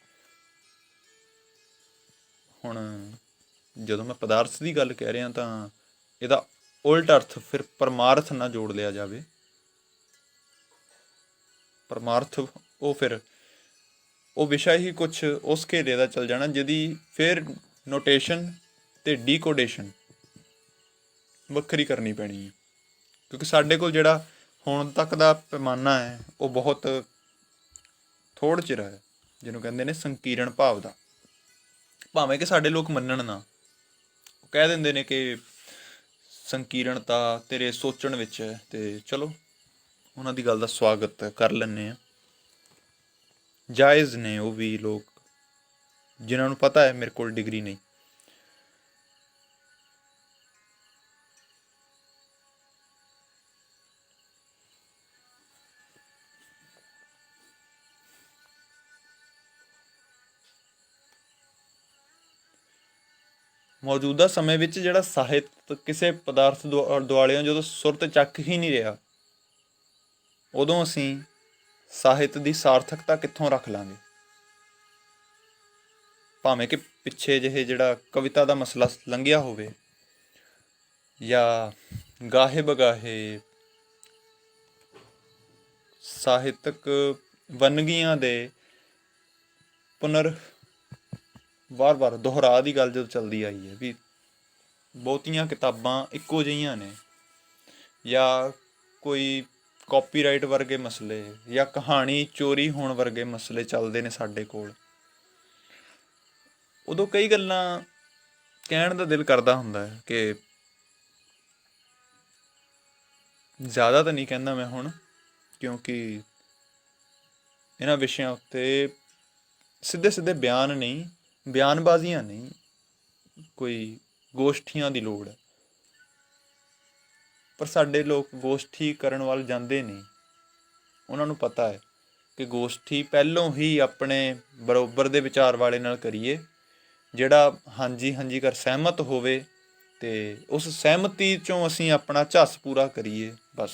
ਹੁਣ ਜਦੋਂ ਮੈਂ ਪਦਾਰਥ ਦੀ ਗੱਲ ਕਹਿ ਰਿਹਾ ਤਾਂ ਇਹਦਾ ਉਲਟ ਅਰਥ ਫਿਰ ਪਰਮਾਰਥ ਨਾ ਜੋੜ ਲਿਆ ਜਾਵੇ। ਪਰਮਾਰਥ ਉਹ ਫਿਰ ਉਹ ਵਿਸ਼ਾ ਹੀ ਕੁਛ ਉਸ ਘੇਰੇ ਦਾ ਚੱਲ ਜਾਣਾ ਜਿਹਦੀ ਫਿਰ ਨੋਟੇਸ਼ਨ ਅਤੇ ਡੀਕੋਡੇਸ਼ਨ ਵੱਖਰੀ ਕਰਨੀ ਪੈਣੀ ਹੈ, ਕਿਉਂਕਿ ਸਾਡੇ ਕੋਲ ਜਿਹੜਾ ਹੁਣ ਤੱਕ ਦਾ ਪੈਮਾਨਾ ਹੈ ਉਹ ਬਹੁਤ ਥੋੜ੍ਹਾ ਚਿਰ ਹੈ, ਜਿਹਨੂੰ ਕਹਿੰਦੇ ਨੇ ਸੰਕੀਰਣ ਭਾਵ ਦਾ। ਭਾਵੇਂ ਕਿ ਸਾਡੇ ਲੋਕ ਮੰਨਣ ਨਾ, ਉਹ ਕਹਿ ਦਿੰਦੇ ਨੇ ਕਿ ਸੰਕੀਰਣਤਾ ਤੇਰੇ ਸੋਚਣ ਵਿੱਚ ਹੈ, ਅਤੇ ਚਲੋ ਉਹਨਾਂ ਦੀ ਗੱਲ ਦਾ ਸਵਾਗਤ ਕਰ ਲੈਂਦੇ ਹਾਂ। ਜਾਇਜ਼ ਨੇ ਉਹ ਵੀ ਲੋਕ ਜਿਨ੍ਹਾਂ ਨੂੰ ਪਤਾ ਹੈ ਮੇਰੇ ਕੋਲ ਡਿਗਰੀ ਨਹੀਂ। ਮੌਜੂਦਾ ਸਮੇਂ ਵਿੱਚ ਜਿਹੜਾ ਸਾਹਿਤ ਕਿਸੇ ਪਦਾਰਥ ਦੁਆਲਿਓਂ ਜਦੋਂ ਸੁਰਤ ਚੱਕ ਹੀ ਨਹੀਂ ਰਿਹਾ, ਉਦੋਂ ਅਸੀਂ ਸਾਹਿਤ ਦੀ ਸਾਰਥਕਤਾ ਕਿੱਥੋਂ ਰੱਖ ਲਾਂਗੇ? ਭਾਵੇਂ ਕਿ ਪਿੱਛੇ ਜਿਹੇ ਜਿਹੜਾ ਕਵਿਤਾ ਦਾ ਮਸਲਾ ਲੰਘਿਆ ਹੋਵੇ ਜਾਂ ਗਾਹੇ ਬਗਾਹੇ ਸਾਹਿਤਕ ਵੰਨਗੀਆਂ ਦੇ ਵਾਰ-ਵਾਰ ਦੁਹਰਾ ਦੀ ਗੱਲ ਜਦੋਂ ਚੱਲਦੀ ਆਈ ਹੈ ਵੀ ਬਹੁਤੀਆਂ ਕਿਤਾਬਾਂ ਇੱਕੋ ਜਿਹੀਆਂ ਨੇ, ਜਾਂ ਕੋਈ ਕਾਪੀਰਾਈਟ ਵਰਗੇ ਮਸਲੇ ਜਾਂ ਕਹਾਣੀ ਚੋਰੀ ਹੋਣ ਵਰਗੇ ਮਸਲੇ ਚੱਲਦੇ ਨੇ ਸਾਡੇ ਕੋਲ, ਉਦੋਂ ਕਈ ਗੱਲਾਂ ਕਹਿਣ ਦਾ ਦਿਲ ਕਰਦਾ ਹੁੰਦਾ ਹੈ ਕਿ ਜ਼ਿਆਦਾ ਤਾਂ ਨਹੀਂ ਕਹਿੰਦਾ ਮੈਂ ਹੁਣ, ਕਿਉਂਕਿ ਇਹਨਾਂ ਵਿਸ਼ਿਆਂ ਉੱਤੇ ਸਿੱਧੇ ਬਿਆਨ ਨਹੀਂ, ਬਿਆਨਬਾਜ਼ੀਆਂ ਨਹੀਂ, ਕੋਈ ਗੋਸ਼ਟੀਆਂ ਦੀ ਲੋੜ ਹੈ। ਪਰ ਸਾਡੇ ਲੋਕ ਗੋਸ਼ਟੀ ਕਰਨ ਵੱਲ ਜਾਂਦੇ ਨਹੀਂ। ਉਹਨਾਂ ਨੂੰ ਪਤਾ ਹੈ ਕਿ ਗੋਸ਼ਟੀ ਪਹਿਲੋਂ ਹੀ ਆਪਣੇ ਬਰਾਬਰ ਦੇ ਵਿਚਾਰ ਵਾਲੇ ਨਾਲ ਕਰੀਏ ਜਿਹੜਾ ਹਾਂਜੀ ਹਾਂਜੀ ਕਰ ਸਹਿਮਤ ਹੋਵੇ ਤੇ ਉਸ ਸਹਿਮਤੀ ਚੋਂ ਅਸੀਂ ਆਪਣਾ ਝੱਸ ਪੂਰਾ ਕਰੀਏ ਬਸ।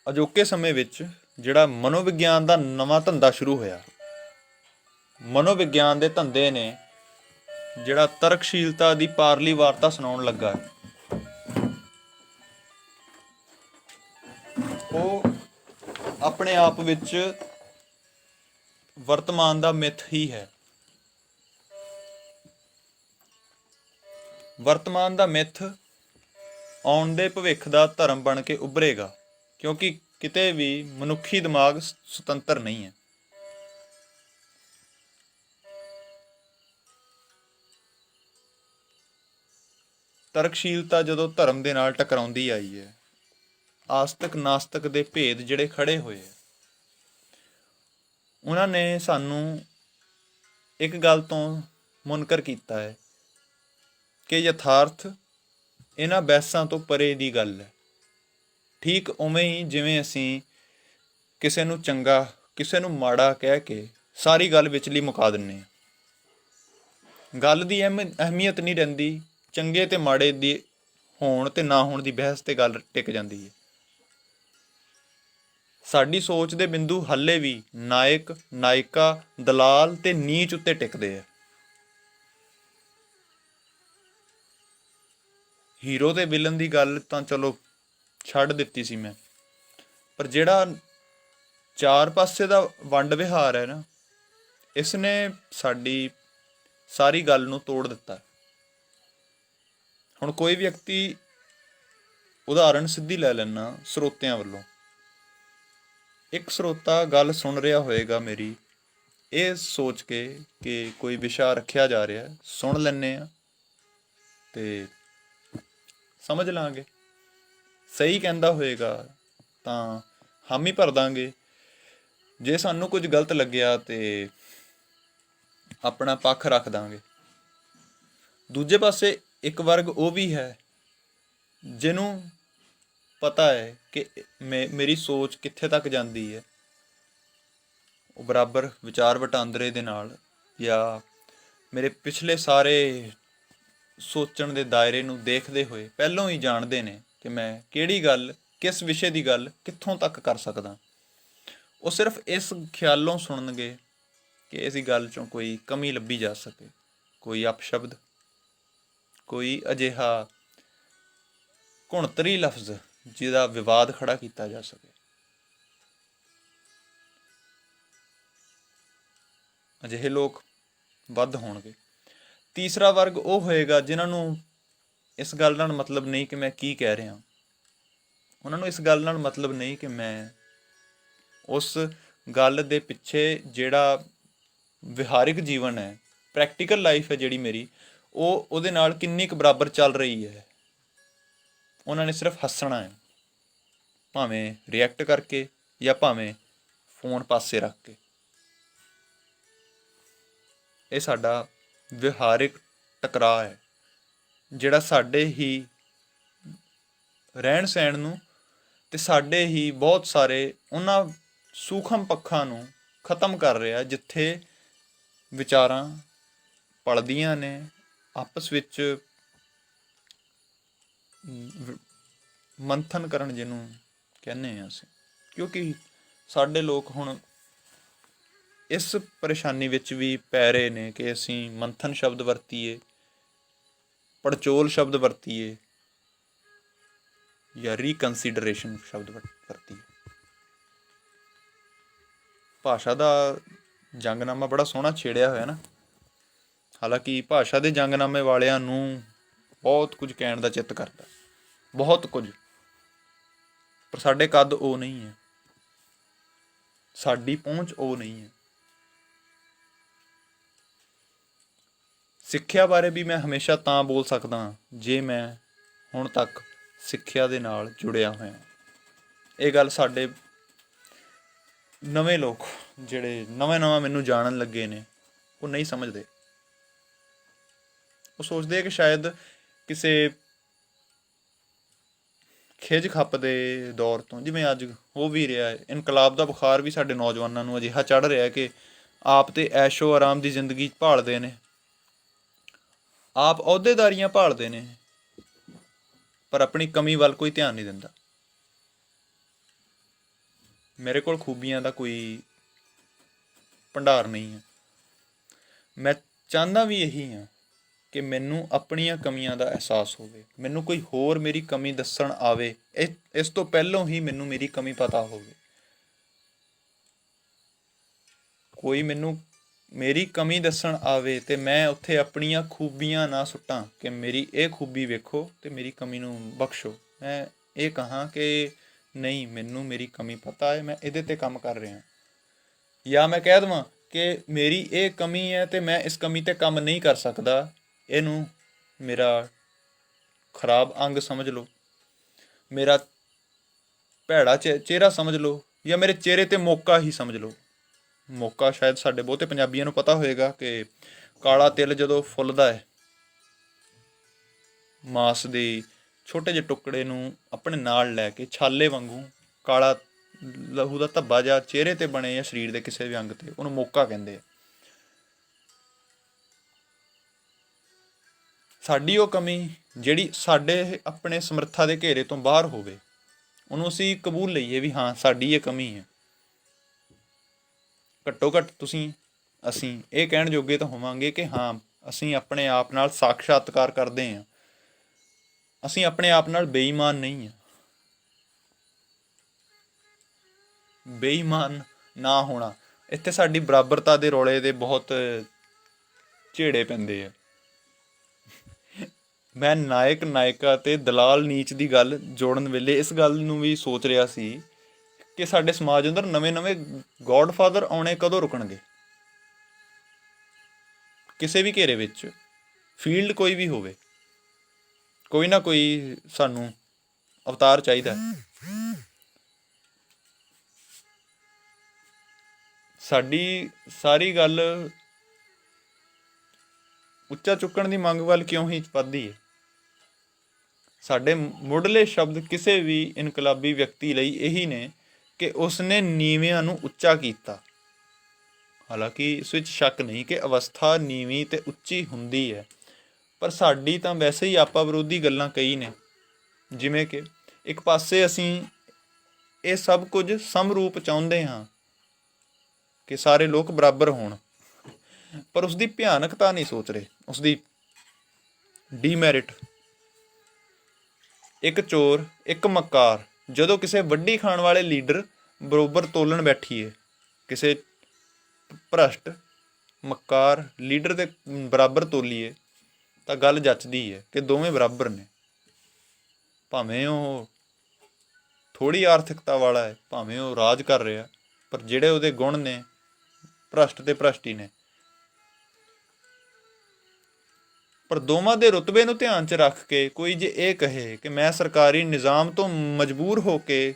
ਅਜੋਕੇ ਸਮੇਂ ਵਿੱਚ ਜਿਹੜਾ ਮਨੋਵਿਗਿਆਨ ਦਾ ਨਵਾਂ ਧੰਦਾ ਸ਼ੁਰੂ ਹੋਇਆ, ਮਨੋਵਿਗਿਆਨ ਦੇ ਧੰਦੇ ਨੇ ਜਿਹੜਾ ਤਰਕਸ਼ੀਲਤਾ ਦੀ ਪਾਰਲੀ ਵਾਰਤਾ ਸੁਣਾਉਣ ਲੱਗਾ, ਉਹ ਆਪਣੇ ਆਪ ਵਿੱਚ ਵਰਤਮਾਨ ਦਾ ਮਿੱਥ ਹੀ ਹੈ। ਵਰਤਮਾਨ ਦਾ ਮਿੱਥ ਆਉਣ ਦੇ ਭਵਿੱਖ ਦਾ ਧਰਮ ਬਣ ਕੇ ਉੱਭਰੇਗਾ, ਕਿਉਂਕਿ ਕਿਤੇ ਵੀ ਮਨੁੱਖੀ ਦਿਮਾਗ ਸੁਤੰਤਰ ਨਹੀਂ ਹੈ। ਤਰਕਸ਼ੀਲਤਾ ਜਦੋਂ ਧਰਮ ਦੇ ਨਾਲ ਟਕਰਾਉਂਦੀ ਆਈ ਹੈ, ਆਸਤਕ ਨਾਸਤਕ ਦੇ ਭੇਦ ਜਿਹੜੇ ਖੜੇ ਹੋਏ ਆ, ਉਹਨਾਂ ਨੇ ਸਾਨੂੰ ਇੱਕ ਗੱਲ ਤੋਂ ਮੁਨਕਰ ਕੀਤਾ ਹੈ ਕਿ ਯਥਾਰਥ ਇਹਨਾਂ ਬਹਿਸਾਂ ਤੋਂ ਪਰੇ ਦੀ ਗੱਲ ਹੈ। ਠੀਕ ਉਵੇਂ ਹੀ ਜਿਵੇਂ ਅਸੀਂ ਕਿਸੇ ਨੂੰ ਚੰਗਾ ਕਿਸੇ ਨੂੰ ਮਾੜਾ ਕਹਿ ਕੇ ਸਾਰੀ ਗੱਲ ਵਿਚਲੀ ਮੁਕਾ ਦਿੰਦੇ ਹਾਂ। ਗੱਲ ਦੀ ਅਹਿਮੀਅਤ ਨਹੀਂ ਰਹਿੰਦੀ, ਚੰਗੇ ਤੇ ਮਾੜੇ ਦੀ ਹੋਣ ਤੇ ਨਾ ਹੋਣ ਦੀ ਬਹਿਸ ਤੇ ਗੱਲ ਟਿਕ ਜਾਂਦੀ ਹੈ। ਸਾਡੀ ਸੋਚ ਦੇ ਬਿੰਦੂ ਹਾਲੇ ਵੀ ਨਾਇਕ ਨਾਇਕਾ ਦਲਾਲ ਤੇ ਨੀਚ ਉੱਤੇ ਟਿਕਦੇ ਆ। ਹੀਰੋ ਤੇ ਵਿਲਨ ਦੀ ਗੱਲ ਤਾਂ ਚਲੋ ਛੱਡ ਦਿੱਤੀ ਸੀ ਮੈਂ, ਪਰ ਜਿਹੜਾ ਚਾਰ ਪਾਸੇ ਦਾ ਵੰਡ ਵਿਹਾਰ ਹੈ ਨਾ, ਇਸ ਨੇ ਸਾਡੀ ਸਾਰੀ ਗੱਲ ਨੂੰ ਤੋੜ ਦਿੱਤਾ। ਹੁਣ ਕੋਈ ਵਿਅਕਤੀ, ਉਦਾਹਰਣ ਸਿੱਧੀ ਲੈ ਲੈਣਾ ਸਰੋਤਿਆਂ ਵੱਲੋਂ, ਇੱਕ ਸਰੋਤਾ ਗੱਲ ਸੁਣ ਰਿਹਾ ਹੋਏਗਾ ਮੇਰੀ, ਇਹ ਸੋਚ ਕੇ ਕਿ ਕੋਈ ਵਿਸ਼ਾ ਰੱਖਿਆ ਜਾ ਰਿਹਾ, ਸੁਣ ਲੈਂਦੇ ਆ ਤੇ ਸਮਝ ਲਾਂਗੇ। ਸਹੀ ਕਹਿੰਦਾ ਹੋਏਗਾ ਤਾਂ ਹਾਮੀ ਭਰ ਦਾਂਗੇ, ਜੇ ਸਾਨੂੰ ਕੁਝ ਗਲਤ ਲੱਗਿਆ ਤੇ ਆਪਣਾ ਪੱਖ ਰੱਖ ਦਾਂਗੇ। ਦੂਜੇ ਪਾਸੇ ਇੱਕ ਵਰਗ ਉਹ ਵੀ ਹੈ ਜਿਹਨੂੰ ਪਤਾ ਹੈ ਕਿ ਮੇਰੀ ਸੋਚ ਕਿੱਥੇ ਤੱਕ ਜਾਂਦੀ ਹੈ। ਉਹ ਬਰਾਬਰ ਵਿਚਾਰ ਵਟਾਂਦਰੇ ਦੇ ਨਾਲ ਜਾਂ ਮੇਰੇ ਪਿਛਲੇ ਸਾਰੇ ਸੋਚਣ ਦੇ ਦਾਇਰੇ ਨੂੰ ਦੇਖਦੇ ਹੋਏ ਪਹਿਲੋਂ ਹੀ ਜਾਣਦੇ ਨੇ ਕਿ ਮੈਂ ਕਿਹੜੀ ਗੱਲ, ਕਿਸ ਵਿਸ਼ੇ ਦੀ ਗੱਲ ਕਿੱਥੋਂ ਤੱਕ ਕਰ ਸਕਦਾ। ਉਹ ਸਿਰਫ ਇਸ ਖਿਆਲੋਂ ਸੁਣਨਗੇ ਕਿ ਇਸ ਗੱਲ 'ਚੋਂ ਕੋਈ ਕਮੀ ਲੱਭੀ ਜਾ ਸਕੇ, ਕੋਈ ਅਪਸ਼ਬਦ, ਕੋਈ ਅਜਿਹਾ ਘੁਣਤਰੀ ਲਫ਼ਜ਼ ਜਿਹਦਾ ਵਿਵਾਦ ਖੜਾ ਕੀਤਾ ਜਾ ਸਕੇ। ਅਜਿਹੇ ਲੋਕ ਵੱਧ ਹੋਣਗੇ। ਤੀਸਰਾ ਵਰਗ ਉਹ ਹੋਏਗਾ ਜਿਨ੍ਹਾਂ ਨੂੰ ਇਸ ਗੱਲ ਨਾਲ ਮਤਲਬ ਨਹੀਂ ਕਿ ਮੈਂ ਕੀ ਕਹਿ ਰਿਹਾ, ਉਹਨਾਂ ਨੂੰ ਇਸ ਗੱਲ ਨਾਲ ਮਤਲਬ ਨਹੀਂ ਕਿ ਮੈਂ ਉਸ ਗੱਲ ਦੇ ਪਿੱਛੇ ਜਿਹੜਾ ਵਿਹਾਰਿਕ ਜੀਵਨ ਹੈ, ਪ੍ਰੈਕਟੀਕਲ ਲਾਈਫ ਹੈ ਜਿਹੜੀ ਮੇਰੀ, ਉਹਦੇ ਨਾਲ ਕਿੰਨੀ ਕੁ ਬਰਾਬਰ ਚੱਲ ਰਹੀ ਹੈ। ਉਹਨਾਂ ਨੇ ਸਿਰਫ ਹੱਸਣਾ ਹੈ, ਭਾਵੇਂ ਰਿਐਕਟ ਕਰਕੇ ਜਾਂ ਭਾਵੇਂ ਫੋਨ ਪਾਸੇ ਰੱਖ ਕੇ। ਇਹ ਸਾਡਾ ਵਿਹਾਰਿਕ ਟਕਰਾਅ ਹੈ ਜਿਹੜਾ ਸਾਡੇ ਹੀ ਰਹਿਣ ਸਹਿਣ ਨੂੰ ਤੇ ਸਾਡੇ ਹੀ ਬਹੁਤ ਸਾਰੇ ਉਹਨਾਂ ਸੂਖਮ ਪੱਖਾਂ ਨੂੰ ਖਤਮ ਕਰ ਰਿਹਾ, ਜਿੱਥੇ ਵਿਚਾਰਾਂ ਪਲਦੀਆਂ ਨੇ ਆਪਸ ਵਿੱਚ ਮੰਥਨ ਕਰਨ, ਜਿਹਨੂੰ ਕਹਿੰਦੇ ਹਾਂ ਅਸੀਂ। ਕਿਉਂਕਿ ਸਾਡੇ ਲੋਕ ਹੁਣ ਇਸ ਪਰੇਸ਼ਾਨੀ ਵਿੱਚ ਵੀ ਪੈ ਰਹੇ ਨੇ ਕਿ ਅਸੀਂ ਮੰਥਨ ਸ਼ਬਦ ਵਰਤੀਏ, ਪੜਚੋਲ ਸ਼ਬਦ ਵਰਤੀਏ ਜਾਂ ਰੀਕਨਸੀਡਰੇਸ਼ਨ ਸ਼ਬਦ ਵਰਤੀਏ। ਭਾਸ਼ਾ ਦਾ ਜੰਗਨਾਮਾ ਬੜਾ ਸੋਹਣਾ ਛੇੜਿਆ ਹੋਇਆ ਨਾ। ਹਾਲਾਂਕਿ ਭਾਸ਼ਾ ਦੇ ਜੰਗਨਾਮੇ ਵਾਲਿਆਂ ਨੂੰ ਬਹੁਤ ਕੁਝ ਕਹਿਣ ਦਾ ਚਿੱਤ ਕਰਦਾ, ਬਹੁਤ ਕੁਝ, ਪਰ ਸਾਡੇ ਕੱਦ ਉਹ ਨਹੀਂ ਹੈ, ਸਾਡੀ ਪਹੁੰਚ ਉਹ ਨਹੀਂ ਹੈ। ਸਿੱਖਿਆ ਬਾਰੇ ਵੀ ਮੈਂ ਹਮੇਸ਼ਾ ਤਾਂ ਬੋਲ ਸਕਦਾ ਜੇ ਮੈਂ ਹੁਣ ਤੱਕ ਸਿੱਖਿਆ ਦੇ ਨਾਲ ਜੁੜਿਆ ਹੋਇਆ। ਇਹ ਗੱਲ ਸਾਡੇ ਨਵੇਂ ਲੋਕ ਜਿਹੜੇ ਨਵਾਂ ਮੈਨੂੰ ਜਾਣਨ ਲੱਗੇ ਨੇ, ਉਹ ਨਹੀਂ ਸਮਝਦੇ। ਉਹ ਸੋਚਦੇ ਕਿ ਸ਼ਾਇਦ ਕਿਸੇ ਖਿਝ ਖੱਪ ਦੇ ਦੌਰ ਤੋਂ, ਜਿਵੇਂ ਅੱਜ ਹੋ ਵੀ ਰਿਹਾ ਹੈ, ਇਨਕਲਾਬ ਦਾ ਬੁਖਾਰ ਵੀ ਸਾਡੇ ਨੌਜਵਾਨਾਂ ਨੂੰ ਅਜਿਹਾ ਚੜ੍ਹ ਰਿਹਾ ਕਿ ਆਪ ਤੇ ਐਸ਼ੋ ਆਰਾਮ ਦੀ ਜ਼ਿੰਦਗੀ ਭਾਲਦੇ ਨੇ, ਆਪ ਅਹੁਦੇਦਾਰੀਆਂ ਭਾਲਦੇ ਨੇ, ਪਰ ਆਪਣੀ ਕਮੀ ਵੱਲ ਕੋਈ ਧਿਆਨ ਨਹੀਂ ਦਿੰਦਾ। ਮੇਰੇ ਕੋਲ ਖੂਬੀਆਂ ਦਾ ਕੋਈ ਭੰਡਾਰ ਨਹੀਂ ਹੈ। ਮੈਂ ਚਾਹੁੰਦਾ ਵੀ ਇਹੀ ਹਾਂ ਕਿ ਮੈਨੂੰ ਆਪਣੀਆਂ ਕਮੀਆਂ ਦਾ ਅਹਿਸਾਸ ਹੋਵੇ, ਮੈਨੂੰ ਕੋਈ ਹੋਰ ਮੇਰੀ ਕਮੀ ਦੱਸਣ ਆਵੇ, ਇਸ ਤੋਂ ਪਹਿਲਾਂ ਹੀ ਮੈਨੂੰ ਮੇਰੀ ਕਮੀ ਪਤਾ ਹੋਵੇ। ਕੋਈ ਮੈਨੂੰ ਮੇਰੀ ਕਮੀ ਦੱਸਣ ਆਵੇ ਤੇ ਮੈਂ ਉੱਥੇ ਆਪਣੀਆਂ ਖੂਬੀਆਂ ਨਾ ਸੁੱਟਾਂ ਕਿ ਮੇਰੀ ਇਹ ਖੂਬੀ ਵੇਖੋ ਤੇ ਮੇਰੀ ਕਮੀ ਨੂੰ ਬਖਸ਼ੋ। ਮੈਂ ਇਹ ਕਹਾਂ ਕਿ ਨਹੀਂ, ਮੈਨੂੰ ਮੇਰੀ ਕਮੀ ਪਤਾ ਹੈ, ਮੈਂ ਇਹਦੇ 'ਤੇ ਕੰਮ ਕਰ ਰਿਹਾ। ਜਾਂ ਮੈਂ ਕਹਿ ਦੇਵਾਂ ਕਿ ਮੇਰੀ ਇਹ ਕਮੀ ਹੈ ਤੇ ਮੈਂ ਇਸ ਕਮੀ 'ਤੇ ਕੰਮ ਨਹੀਂ ਕਰ ਸਕਦਾ, ਇਹਨੂੰ ਮੇਰਾ ਖਰਾਬ ਅੰਗ ਸਮਝ ਲਓ, ਮੇਰਾ ਭੈੜਾ ਚਿਹਰਾ ਸਮਝ ਲਓ, ਜਾਂ ਮੇਰੇ ਚਿਹਰੇ 'ਤੇ ਮੌਕਾ ਹੀ ਸਮਝ ਲਓ। ਮੌਕਾ ਸ਼ਾਇਦ ਸਾਡੇ ਬਹੁਤੇ ਪੰਜਾਬੀਆਂ ਨੂੰ ਪਤਾ ਹੋਏਗਾ ਕਿ ਕਾਲਾ ਤਿਲ ਜਦੋਂ ਫੁੱਲਦਾ ਹੈ, ਮਾਸ ਦੇ ਛੋਟੇ ਜਿਹੇ ਟੁਕੜੇ ਨੂੰ ਆਪਣੇ ਨਾਲ ਲੈ ਕੇ ਛਾਲੇ ਵਾਂਗੂ ਕਾਲਾ ਲਹੂ ਦਾ ਧੱਬਾ ਜਿਹਾ ਚਿਹਰੇ 'ਤੇ ਬਣੇ ਜਾਂ ਸਰੀਰ ਦੇ ਕਿਸੇ ਵੀ ਅੰਗ 'ਤੇ, ਉਹਨੂੰ ਮੌਕਾ ਕਹਿੰਦੇ ਆ। ਸਾਡੀ ਉਹ ਕਮੀ ਜਿਹੜੀ ਸਾਡੇ ਆਪਣੇ ਸਮਰੱਥਾ ਦੇ ਘੇਰੇ ਤੋਂ ਬਾਹਰ ਹੋਵੇ, ਉਹਨੂੰ ਅਸੀਂ ਕਬੂਲ ਲਈਏ ਵੀ ਹਾਂ ਸਾਡੀ ਇਹ ਕਮੀ ਹੈ। ਘੱਟੋ ਘੱਟ ਅਸੀਂ ਇਹ ਕਹਿਣ ਜੋਗੇ ਤਾਂ ਹੋਵਾਂਗੇ ਕਿ ਹਾਂ, ਅਸੀਂ ਆਪਣੇ ਆਪ ਨਾਲ ਸਾਖਸ਼ਾਤਕਾਰ ਕਰਦੇ ਹਾਂ, ਅਸੀਂ ਆਪਣੇ ਆਪ ਨਾਲ ਬੇਈਮਾਨ ਨਹੀਂ ਹਾਂ। ਬੇਈਮਾਨ ਨਾ ਹੋਣਾ, ਇੱਥੇ ਸਾਡੀ ਬਰਾਬਰਤਾ ਦੇ ਰੌਲੇ ਦੇ ਬਹੁਤ ਝੇੜੇ ਪੈਂਦੇ ਆ। ਮੈਂ ਨਾਇਕ ਨਾਇਕਾ ਅਤੇ ਦਲਾਲ ਨੀਚ ਦੀ ਗੱਲ ਜੋੜਨ ਵੇਲੇ ਇਸ ਗੱਲ ਨੂੰ ਵੀ ਸੋਚ ਰਿਹਾ ਸੀ ਕਿ ਸਾਡੇ ਸਮਾਜ ਅੰਦਰ ਨਵੇਂ ਗੋਡਫਾਦਰ ਆਉਣੇ ਕਦੋਂ ਰੁਕਣਗੇ। ਕਿਸੇ ਵੀ ਘੇਰੇ ਵਿੱਚ, ਫੀਲਡ ਕੋਈ ਵੀ ਹੋਵੇ, ਕੋਈ ਨਾ ਕੋਈ ਸਾਨੂੰ ਅਵਤਾਰ ਚਾਹੀਦਾ। ਸਾਡੀ ਸਾਰੀ ਗੱਲ ਉੱਚਾ ਚੁੱਕਣ ਦੀ ਮੰਗ ਵੱਲ ਕਿਉਂ ਹੀ ਵੱਧਦੀ ਹੈ? ਸਾਡੇ ਮੁੱਢਲੇ ਸ਼ਬਦ ਕਿਸੇ ਵੀ ਇਨਕਲਾਬੀ ਵਿਅਕਤੀ ਲਈ ਇਹੀ ਨੇ ਕਿ ਉਸਨੇ ਨੀਵਿਆਂ ਨੂੰ ਉੱਚਾ ਕੀਤਾ। ਹਾਲਾਂਕਿ ਇਸ ਵਿੱਚ ਸ਼ੱਕ ਨਹੀਂ ਕਿ ਅਵਸਥਾ ਨੀਵੀਂ ਅਤੇ ਉੱਚੀ ਹੁੰਦੀ ਹੈ, ਪਰ ਸਾਡੀ ਤਾਂ ਵੈਸੇ ਹੀ ਆਪਾ ਵਿਰੋਧੀ ਗੱਲਾਂ ਕਈ ਨੇ। ਜਿਵੇਂ ਕਿ ਇੱਕ ਪਾਸੇ ਅਸੀਂ ਇਹ ਸਭ ਕੁਝ ਸਮਰੂਪ ਚਾਹੁੰਦੇ ਹਾਂ ਕਿ ਸਾਰੇ ਲੋਕ ਬਰਾਬਰ ਹੋਣ, ਪਰ ਉਸਦੀ ਭਿਆਨਕਤਾ ਨਹੀਂ ਸੋਚ ਰਹੇ, ਉਸਦੀ ਡੀਮੈਰਿਟ। ਇੱਕ ਚੋਰ, ਇੱਕ ਮੱਕਾਰ ਜਦੋਂ ਕਿਸੇ ਵੱਡੀ ਖਾਣ ਵਾਲੇ ਲੀਡਰ ਬਰੋਬਰ ਤੋਲਣ ਬੈਠੀਏ, ਕਿਸੇ ਭ੍ਰਸ਼ਟ ਮੱਕਾਰ ਲੀਡਰ ਦੇ ਬਰਾਬਰ ਤੋਲੀਏ, ਤਾਂ ਗੱਲ ਜੱਚਦੀ ਹੈ ਕਿ ਦੋਵੇਂ ਬਰਾਬਰ ਨੇ। ਭਾਵੇਂ ਉਹ ਥੋੜ੍ਹੀ ਆਰਥਿਕਤਾ ਵਾਲਾ ਹੈ, ਭਾਵੇਂ ਉਹ ਰਾਜ ਕਰ ਰਿਹਾ, ਪਰ ਜਿਹੜੇ ਉਹਦੇ ਗੁਣ ਨੇ ਭ੍ਰਸ਼ਟ ਤੇ ਭ੍ਰਸ਼ਟੀ ਨੇ। ਪਰ ਦੋਵਾਂ ਦੇ ਰੁਤਬੇ ਨੂੰ ਧਿਆਨ 'ਚ ਰੱਖ ਕੇ ਕੋਈ ਜੇ ਇਹ ਕਹੇ ਕਿ ਮੈਂ ਸਰਕਾਰੀ ਨਿਜ਼ਾਮ ਤੋਂ ਮਜਬੂਰ ਹੋ ਕੇ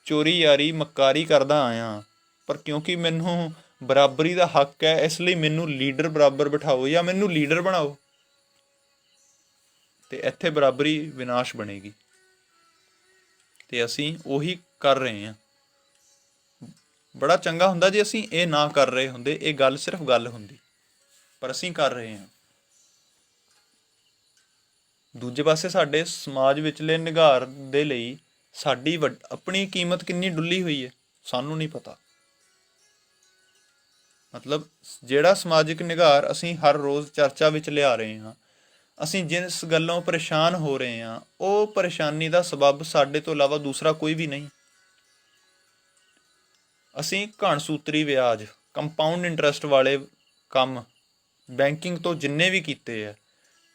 ਚੋਰੀ ਯਾਰੀ ਮੱਕਾਰੀ ਕਰਦਾ ਆਇਆ, ਪਰ ਕਿਉਂਕਿ ਮੈਨੂੰ ਬਰਾਬਰੀ ਦਾ ਹੱਕ ਹੈ ਇਸ ਲਈ ਮੈਨੂੰ ਲੀਡਰ ਬਰਾਬਰ ਬਿਠਾਓ ਜਾਂ ਮੈਨੂੰ ਲੀਡਰ ਬਣਾਓ, ਤੇ ਇੱਥੇ ਬਰਾਬਰੀ ਵਿਨਾਸ਼ ਬਣੇਗੀ। ਤੇ ਅਸੀਂ ਉਹੀ ਕਰ ਰਹੇ ਹਾਂ। ਬੜਾ ਚੰਗਾ ਹੁੰਦਾ ਜੇ ਅਸੀਂ ਇਹ ਨਾ ਕਰ ਰਹੇ ਹੁੰਦੇ, ਇਹ ਗੱਲ ਸਿਰਫ ਗੱਲ ਹੁੰਦੀ, ਪਰ ਅਸੀਂ ਕਰ ਰਹੇ ਹਾਂ। ਦੂਜੇ ਪਾਸੇ ਸਾਡੇ ਸਮਾਜ ਵਿਚਲੇ ਨਿਘਾਰ ਦੇ ਲਈ ਸਾਡੀ ਆਪਣੀ ਕੀਮਤ ਕਿੰਨੀ ਡੁੱਲੀ ਹੋਈ ਹੈ, ਸਾਨੂੰ ਨਹੀਂ ਪਤਾ। ਮਤਲਬ ਜਿਹੜਾ ਸਮਾਜਿਕ ਨਿਘਾਰ ਅਸੀਂ ਹਰ ਰੋਜ਼ ਚਰਚਾ ਵਿੱਚ ਲਿਆ ਰਹੇ ਹਾਂ, ਅਸੀਂ ਜਿਸ ਗੱਲੋਂ ਪਰੇਸ਼ਾਨ ਹੋ ਰਹੇ ਹਾਂ, ਉਹ ਪਰੇਸ਼ਾਨੀ ਦਾ ਸਬੱਬ ਸਾਡੇ ਤੋਂ ਇਲਾਵਾ ਦੂਸਰਾ ਕੋਈ ਵੀ ਨਹੀਂ। ਅਸੀਂ ਘਣਸੂਤਰੀ ਵਿਆਜ, ਕੰਪਾਊਂਡ ਇੰਟਰਸਟ ਵਾਲੇ ਕੰਮ ਬੈਂਕਿੰਗ ਤੋਂ ਜਿੰਨੇ ਵੀ ਕੀਤੇ ਆ,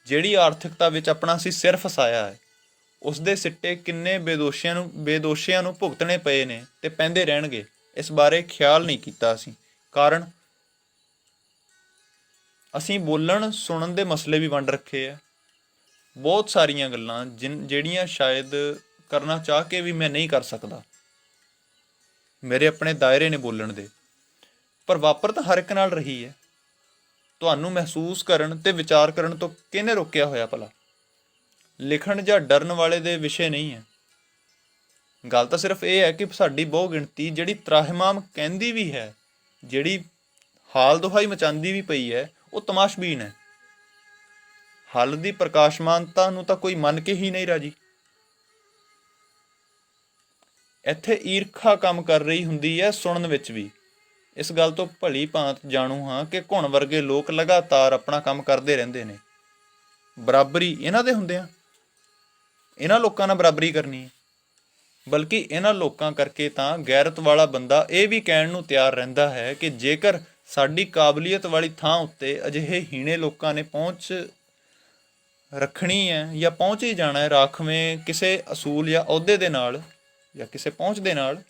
ਜਿਹੜੀ ਆਰਥਿਕਤਾ ਵਿੱਚ ਆਪਣਾ ਅਸੀਂ ਸਿਰ ਫਸਾਇਆ ਹੈ, ਉਸ ਦੇ ਸਿੱਟੇ ਕਿੰਨੇ ਬੇਦੋਸ਼ੀਆਂ ਨੂੰ ਭੁਗਤਣੇ ਪਏ ਨੇ ਤੇ ਪੈਂਦੇ ਰਹਿਣਗੇ, ਇਸ ਬਾਰੇ ਖਿਆਲ ਨਹੀਂ ਕੀਤਾ ਅਸੀਂ। ਕਾਰਨ ਅਸੀਂ ਬੋਲਣ ਸੁਣਨ ਦੇ ਮਸਲੇ ਵੀ ਵੰਡ ਰੱਖੇ ਆ। ਬਹੁਤ ਸਾਰੀਆਂ ਗੱਲਾਂ ਜਿਹੜੀਆਂ ਸ਼ਾਇਦ ਕਰਨਾ ਚਾਹ ਕੇ ਵੀ ਮੈਂ ਨਹੀਂ ਕਰ ਸਕਦਾ, ਮੇਰੇ ਆਪਣੇ ਦਾਇਰੇ ਨੇ ਬੋਲਣ ਦੇ, ਪਰ ਵਾਪਰ ਤਾਂ ਹਰ ਇੱਕ ਨਾਲ ਰਹੀ ਹੈ। ਤੁਹਾਨੂੰ ਮਹਿਸੂਸ ਕਰਨ ਤੇ ਵਿਚਾਰ ਕਰਨ ਤੋਂ ਕਿਹਨੇ ਰੋਕਿਆ ਹੋਇਆ ਭਲਾ? ਲਿਖਣ ਜਾਂ ਡਰਨ ਵਾਲੇ ਦੇ ਵਿਸ਼ੇ ਨਹੀਂ ਹੈ। ਗੱਲ ਤਾਂ ਸਿਰਫ ਇਹ ਹੈ ਕਿ ਸਾਡੀ ਬਹੁ ਗਿਣਤੀ ਜਿਹੜੀ ਤਰਾਹਿਮਾਮ ਕਹਿੰਦੀ ਵੀ ਹੈ, ਜਿਹੜੀ ਹਾਲ ਦੁਹਾਈ ਮਚਾਉਂਦੀ ਵੀ ਪਈ ਹੈ, ਉਹ ਤਮਾਸ਼ਬੀਨ ਹੈ। ਹੱਲ ਦੀ ਪ੍ਰਕਾਸ਼ਮਾਨਤਾ ਨੂੰ ਤਾਂ ਕੋਈ ਮੰਨ ਕੇ ਹੀ ਨਹੀਂ ਰਾਜੀ। ਇੱਥੇ ਈਰਖਾ ਕੰਮ ਕਰ ਰਹੀ ਹੁੰਦੀ ਹੈ ਸੁਣਨ ਵਿੱਚ ਵੀ। ਇਸ ਗੱਲ ਤੋਂ ਭਲੀ ਭਾਂਤ ਜਾਣੂ ਹਾਂ ਕਿ ਘੁਣ ਵਰਗੇ ਲੋਕ ਲਗਾਤਾਰ ਆਪਣਾ ਕੰਮ ਕਰਦੇ ਰਹਿੰਦੇ ਨੇ। ਬਰਾਬਰੀ ਇਹਨਾਂ ਦੇ ਹੁੰਦਿਆਂ ਇਹਨਾਂ ਲੋਕਾਂ ਨਾਲ ਬਰਾਬਰੀ ਕਰਨੀ ਹੈ। ਬਲਕਿ ਇਹਨਾਂ ਲੋਕਾਂ ਕਰਕੇ ਤਾਂ ਗੈਰਤ ਵਾਲਾ ਬੰਦਾ ਇਹ ਵੀ ਕਹਿਣ ਨੂੰ ਤਿਆਰ ਰਹਿੰਦਾ ਹੈ ਕਿ ਜੇਕਰ ਸਾਡੀ ਕਾਬਲੀਅਤ ਵਾਲੀ ਥਾਂ ਉੱਤੇ ਅਜਿਹੇ ਹੀਣੇ ਲੋਕਾਂ ਨੇ ਪਹੁੰਚ ਰੱਖਣੀ ਹੈ ਜਾਂ ਪਹੁੰਚ ਹੀ ਜਾਣਾ ਹੈ ਰਾਖਵੇਂ ਕਿਸੇ ਅਸੂਲ ਜਾਂ ਅਹੁਦੇ ਦੇ ਨਾਲ ਜਾਂ ਕਿਸੇ ਪਹੁੰਚ ਦੇ ਨਾਲ,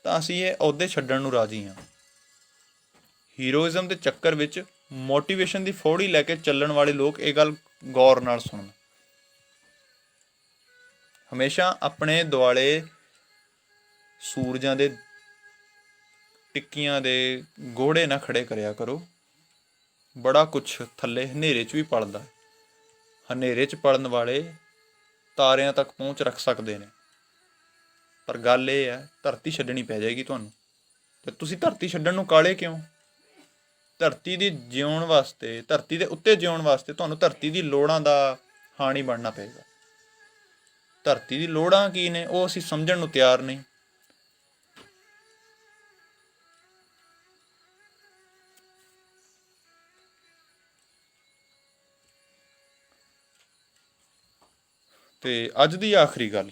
ਤਾਂ ਅਸੀਂ ਇਹ ਅਹੁਦੇ ਛੱਡਣ ਨੂੰ ਰਾਜ਼ੀ ਹਾਂ। ਹੀਰੋਇਜ਼ਮ ਦੇ ਚੱਕਰ ਵਿੱਚ ਮੋਟੀਵੇਸ਼ਨ ਦੀ ਫੌੜੀ ਲੈ ਕੇ ਚੱਲਣ ਵਾਲੇ ਲੋਕ ਇਹ ਗੱਲ ਗੌਰ ਨਾਲ ਸੁਣਨ। ਹਮੇਸ਼ਾ ਆਪਣੇ ਦੁਆਲੇ ਸੂਰਜਾਂ ਦੇ ਟਿੱਕੀਆਂ ਦੇ ਗੋੜੇ ਨਾ ਖੜੇ ਕਰਿਆ ਕਰੋ। ਬੜਾ ਕੁਛ ਥੱਲੇ ਹਨੇਰੇ 'ਚ ਵੀ ਪਲਦਾ ਹੈ। ਹਨੇਰੇ 'ਚ ਪਲਣ ਵਾਲੇ ਤਾਰਿਆਂ ਤੱਕ ਪਹੁੰਚ ਰੱਖ ਸਕਦੇ ਨੇ, ਪਰ ਗੱਲ ਇਹ ਹੈ ਧਰਤੀ ਛੱਡਣੀ ਪੈ ਜਾਏਗੀ ਤੁਹਾਨੂੰ। ਤੇ ਤੁਸੀਂ ਧਰਤੀ ਛੱਡਣ ਨੂੰ ਕਾਹਲੇ ਕਿਉਂ? ਧਰਤੀ ਦੀ ਜਿਉਣ ਵਾਸਤੇ, ਧਰਤੀ ਦੇ ਉੱਤੇ ਜਿਉਣ ਵਾਸਤੇ ਤੁਹਾਨੂੰ ਧਰਤੀ ਦੀ ਲੋੜਾਂ ਦਾ ਹਾਣੀ ਬਣਨਾ ਪਏਗਾ। ਧਰਤੀ ਦੀ ਲੋੜਾਂ ਕੀ ਨੇ ਉਹ ਅਸੀਂ ਸਮਝਣ ਨੂੰ ਤਿਆਰ ਨਹੀਂ। ਤੇ ਅੱਜ ਦੀ ਆਖਰੀ ਗੱਲ,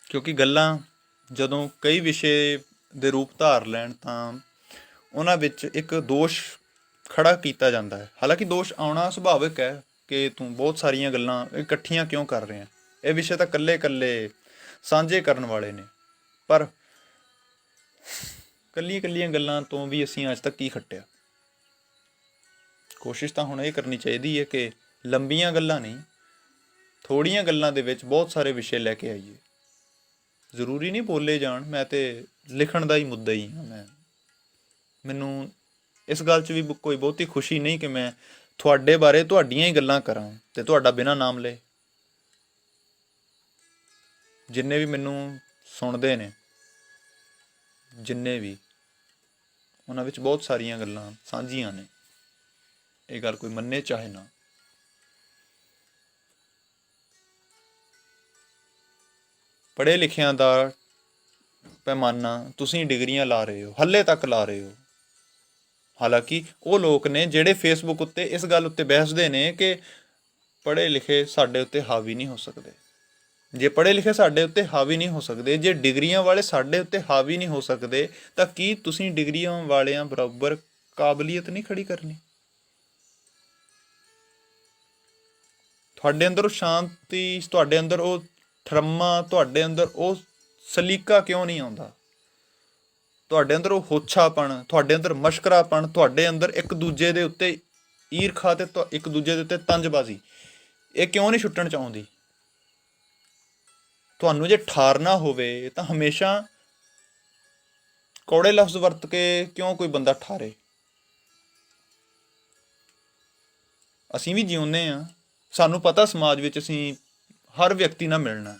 ਕਿਉਂਕਿ ਗੱਲਾਂ ਜਦੋਂ ਕਈ ਵਿਸ਼ੇ ਦੇ ਰੂਪ ਧਾਰ ਲੈਣ ਤਾਂ ਉਹਨਾਂ ਵਿੱਚ ਇੱਕ ਦੋਸ਼ ਖੜਾ ਕੀਤਾ ਜਾਂਦਾ ਹੈ। ਹਾਲਾਂਕਿ ਦੋਸ਼ ਆਉਣਾ ਸੁਭਾਵਿਕ ਹੈ ਕਿ ਤੂੰ ਬਹੁਤ ਸਾਰੀਆਂ ਗੱਲਾਂ ਇਕੱਠੀਆਂ ਕਿਉਂ ਕਰ ਰਿਹਾ। ਇਹ ਵਿਸ਼ੇ ਤਾਂ ਇਕੱਲੇ ਸਾਂਝੇ ਕਰਨ ਵਾਲੇ ਨੇ, ਪਰ ਇਕੱਲੀਆਂ ਗੱਲਾਂ ਤੋਂ ਵੀ ਅਸੀਂ ਅੱਜ ਤੱਕ ਕੀ ਖੱਟਿਆ। ਕੋਸ਼ਿਸ਼ ਤਾਂ ਹੁਣ ਇਹ ਕਰਨੀ ਚਾਹੀਦੀ ਹੈ ਕਿ ਲੰਬੀਆਂ ਗੱਲਾਂ ਨਹੀਂ, ਥੋੜ੍ਹੀਆਂ ਗੱਲਾਂ ਦੇ ਵਿੱਚ ਬਹੁਤ ਸਾਰੇ ਵਿਸ਼ੇ ਲੈ ਕੇ ਆਈਏ। ਜ਼ਰੂਰੀ ਨਹੀਂ ਬੋਲੇ ਜਾਣ। ਮੈਂ ਤੇ ਲਿਖਣ ਦਾ ਹੀ ਮੁੱਦਾ ਹੀ ਹਾਂ। ਮੈਨੂੰ ਇਸ ਗੱਲ 'ਚ ਵੀ ਕੋਈ ਬਹੁਤੀ ਖੁਸ਼ੀ ਨਹੀਂ ਕਿ ਮੈਂ ਤੁਹਾਡੇ ਬਾਰੇ ਤੁਹਾਡੀਆਂ ਹੀ ਗੱਲਾਂ ਕਰਾਂ ਤੇ ਤੁਹਾਡਾ ਬਿਨਾਂ ਨਾਮ ਲਏ। ਜਿੰਨੇ ਵੀ ਮੈਨੂੰ ਸੁਣਦੇ ਨੇ, ਜਿੰਨੇ ਵੀ, ਉਹਨਾਂ ਵਿੱਚ ਬਹੁਤ ਸਾਰੀਆਂ ਗੱਲਾਂ ਸਾਂਝੀਆਂ ਨੇ। ਇਹ ਗੱਲ ਕੋਈ ਮੰਨੇ ਚਾਹੇ ਨਾ। ਪੜ੍ਹੇ ਲਿਖਿਆਂ ਦਾ ਪੈਮਾਨਾ ਤੁਸੀਂ ਡਿਗਰੀਆਂ ਲਾ ਰਹੇ ਹੋ, ਹਾਲੇ ਤੱਕ ਲਾ ਰਹੇ ਹੋ। ਹਾਲਾਂਕਿ ਉਹ ਲੋਕ ਨੇ ਜਿਹੜੇ ਫੇਸਬੁੱਕ ਉੱਤੇ ਇਸ ਗੱਲ ਉੱਤੇ ਬਹਿਸਦੇ ਨੇ ਕਿ ਪੜ੍ਹੇ ਲਿਖੇ ਸਾਡੇ ਉੱਤੇ ਹਾਵੀ ਨਹੀਂ ਹੋ ਸਕਦੇ। ਜੇ ਪੜ੍ਹੇ ਲਿਖੇ ਸਾਡੇ ਉੱਤੇ ਹਾਵੀ ਨਹੀਂ ਹੋ ਸਕਦੇ, ਜੇ ਡਿਗਰੀਆਂ ਵਾਲੇ ਸਾਡੇ ਉੱਤੇ ਹਾਵੀ ਨਹੀਂ ਹੋ ਸਕਦੇ, ਤਾਂ ਕੀ ਤੁਸੀਂ ਡਿਗਰੀਆਂ ਵਾਲਿਆਂ ਬਰਾਬਰ ਕਾਬਲੀਅਤ ਨਹੀਂ ਖੜੀ ਕਰਨੀ? ਤੁਹਾਡੇ ਅੰਦਰ ਉਹ ਸ਼ਾਂਤੀ, ਤੁਹਾਡੇ ਅੰਦਰ ਉਹ ਠਰਮਾ, ਤੁਹਾਡੇ ਅੰਦਰ ਉਹ ਸਲੀਕਾ ਕਿਉਂ ਨਹੀਂ ਆਉਂਦਾ? ਤੁਹਾਡੇ ਅੰਦਰ ਉਹ ਹੋਛਾਪਣ, ਤੁਹਾਡੇ ਅੰਦਰ ਮਸ਼ਕਰਾਪਣ, ਤੁਹਾਡੇ ਅੰਦਰ ਇੱਕ ਦੂਜੇ ਦੇ ਉੱਤੇ ਈਰਖਾ ਤੇ ਇੱਕ ਦੂਜੇ ਦੇ ਉੱਤੇ ਤੰਜਬਾਜ਼ੀ, ਇਹ ਕਿਉਂ ਨਹੀਂ ਛੁੱਟਣ 'ਚ ਆਉਂਦੀ? ਤੁਹਾਨੂੰ ਜੇ ਠਾਰਨਾ ਹੋਵੇ ਤਾਂ ਹਮੇਸ਼ਾ ਕੌੜੇ ਲਫ਼ਜ਼ ਵਰਤ ਕੇ ਕਿਉਂ ਕੋਈ ਬੰਦਾ ਠਾਰੇ? ਅਸੀਂ ਵੀ ਜਿਉਂਦੇ ਹਾਂ, ਸਾਨੂੰ ਪਤਾ ਸਮਾਜ ਵਿੱਚ ਅਸੀਂ ਹਰ ਵਿਅਕਤੀ ਨਾਲ ਮਿਲਣਾ।